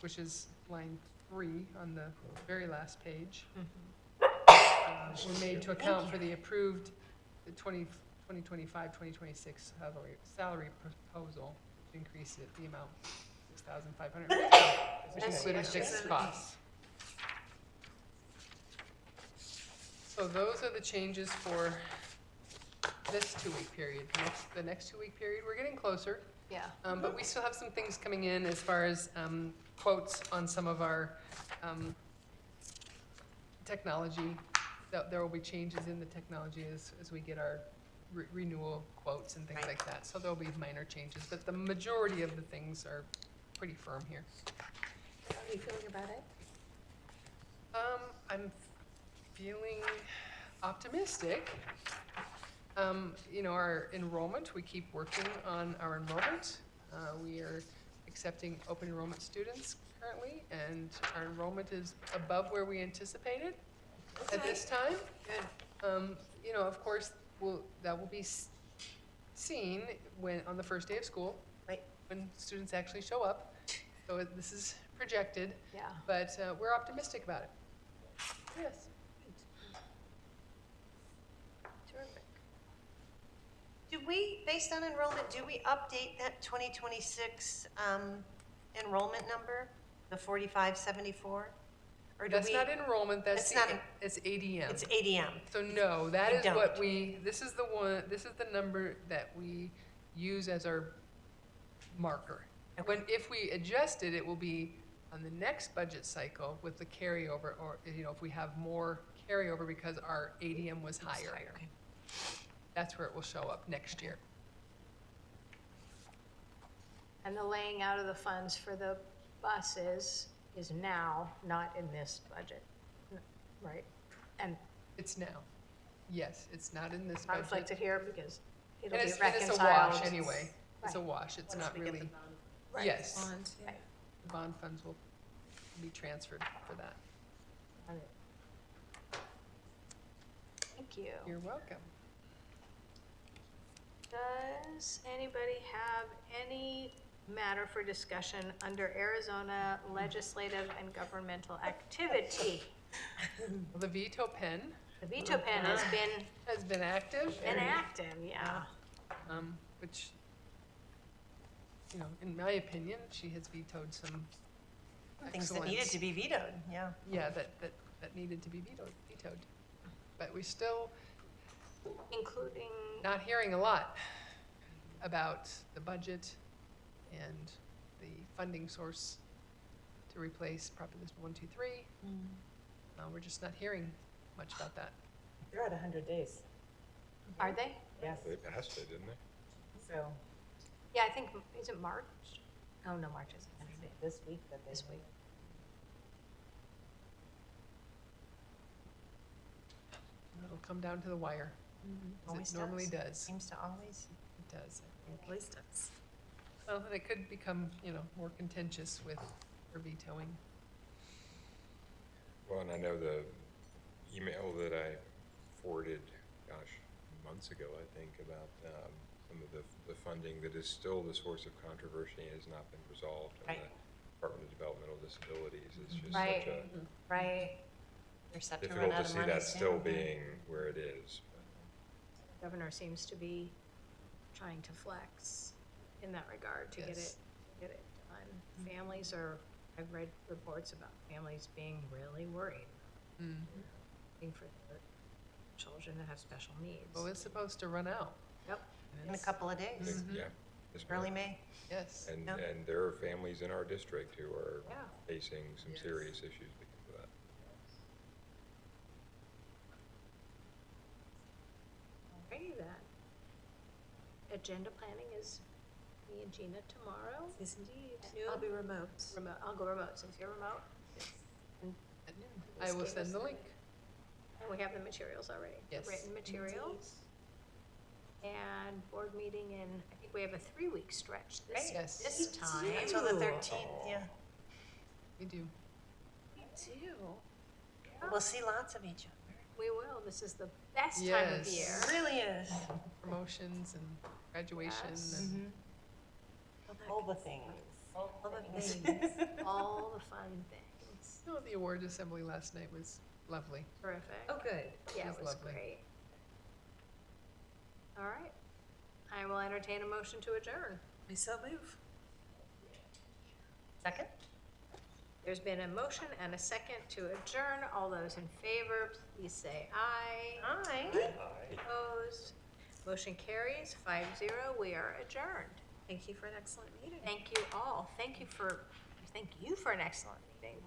which is line 3 on the very last page. Were made to account for the approved 2025-2026 salary proposal, which increased it the amount $6,550, which included fixed costs. So those are the changes for this 2-week period. The next 2-week period, we're getting closer. Yeah. But we still have some things coming in as far as quotes on some of our technology. There will be changes in the technology as we get our renewal quotes and things like that. So there'll be minor changes, but the majority of the things are pretty firm here. How are you feeling about it? I'm feeling optimistic. Our enrollment, we keep working on our enrollment. We are accepting open enrollment students currently, and our enrollment is above where we anticipated at this time. Good. Of course, that will be seen on the first day of school, when students actually show up. So this is projected, Yeah. but we're optimistic about it. Yes. Terrific. Do we, based on enrollment, do we update that 2026 enrollment number, the 4574? Or do That's we? not enrollment, that's It's not it's ADM. It's ADM. So no, that We is what don't. this is the number that we use as our marker. If we adjust it, it will be on the next budget cycle with the carryover, or, you know, if we have more carryover because our ADM was higher. That's where it will show up next year. And the laying out of the funds for the buses is now, not in this budget, right? And It's now. Yes, it's not in this budget. reflected here because it'll And be it's, and it's reconciled. a wash anyway. It's a Right. wash. It's not really. Right. Yes. Bonds, yeah. Right. The bond funds will be transferred for that. Got it. Thank you. You're welcome. Does anybody have any matter for discussion under Arizona legislative and governmental activity? Well, the veto pen. The veto pen has been active. Yeah. Which, you know, in my opinion, she has vetoed some Things that needed to be vetoed, yeah. Yeah, that needed to be vetoed. But we still, including, not hearing a lot about the budget and the funding source to replace Proposition 123. We're just not hearing much about that. They're at 100 days. Are they? Yes. They passed it, didn't they? So Yeah, I think, is it March? Oh, no, March isn't. this week that they. This week. It'll come down to the wire, as it normally does. Seems to always. It does, I think. Always does. Well, and it could become, you know, more contentious with her vetoing. Well, and I know the email that I forwarded, months ago, I think, about some of the funding that is still the source of controversy and has not been resolved. And the Department of Developmental Disabilities is just Right. such a Right. They're set to run difficult out to of see money that still soon. being where it is. The governor seems to be trying to flex in that regard to get Yes. it done. Families are, I've read reports about families being really worried, looking for their children that have special needs. Well, it's supposed to run out. Yep. In a couple of days. Yeah. this Early month. May. Yes. And, Yeah. and there are families in our district who are Yeah. facing some Yes. serious issues because of that. Alrighty then. Agenda planning is me and Gina tomorrow. Yes, indeed. Noon. I'll be remote. Remote, I'll go remote since you're remote. And I will Ms. send the Davis. link. And we have the materials already. the Yes. Written materials. And board meeting in, I think we have a 3-week stretch this, Yes. this time. Until the 13th, yeah. We do. Me too. We'll see lots of each other. We will. This is the best time of Yes. year. It really is. Promotions and graduation Yes. and All the things. All the things. All the fun things. oh, the awards assembly last night was lovely. Terrific. Oh, good. Yeah, it it was was lovely. great. All right. I will entertain a motion to adjourn. We so move. Second? There's been a motion and a second to adjourn. All those in favor, please say aye. Aye. Opposed? Motion carries 5-0. We are adjourned. Thank you for an excellent meeting. Thank you all. Thank you for an excellent meeting.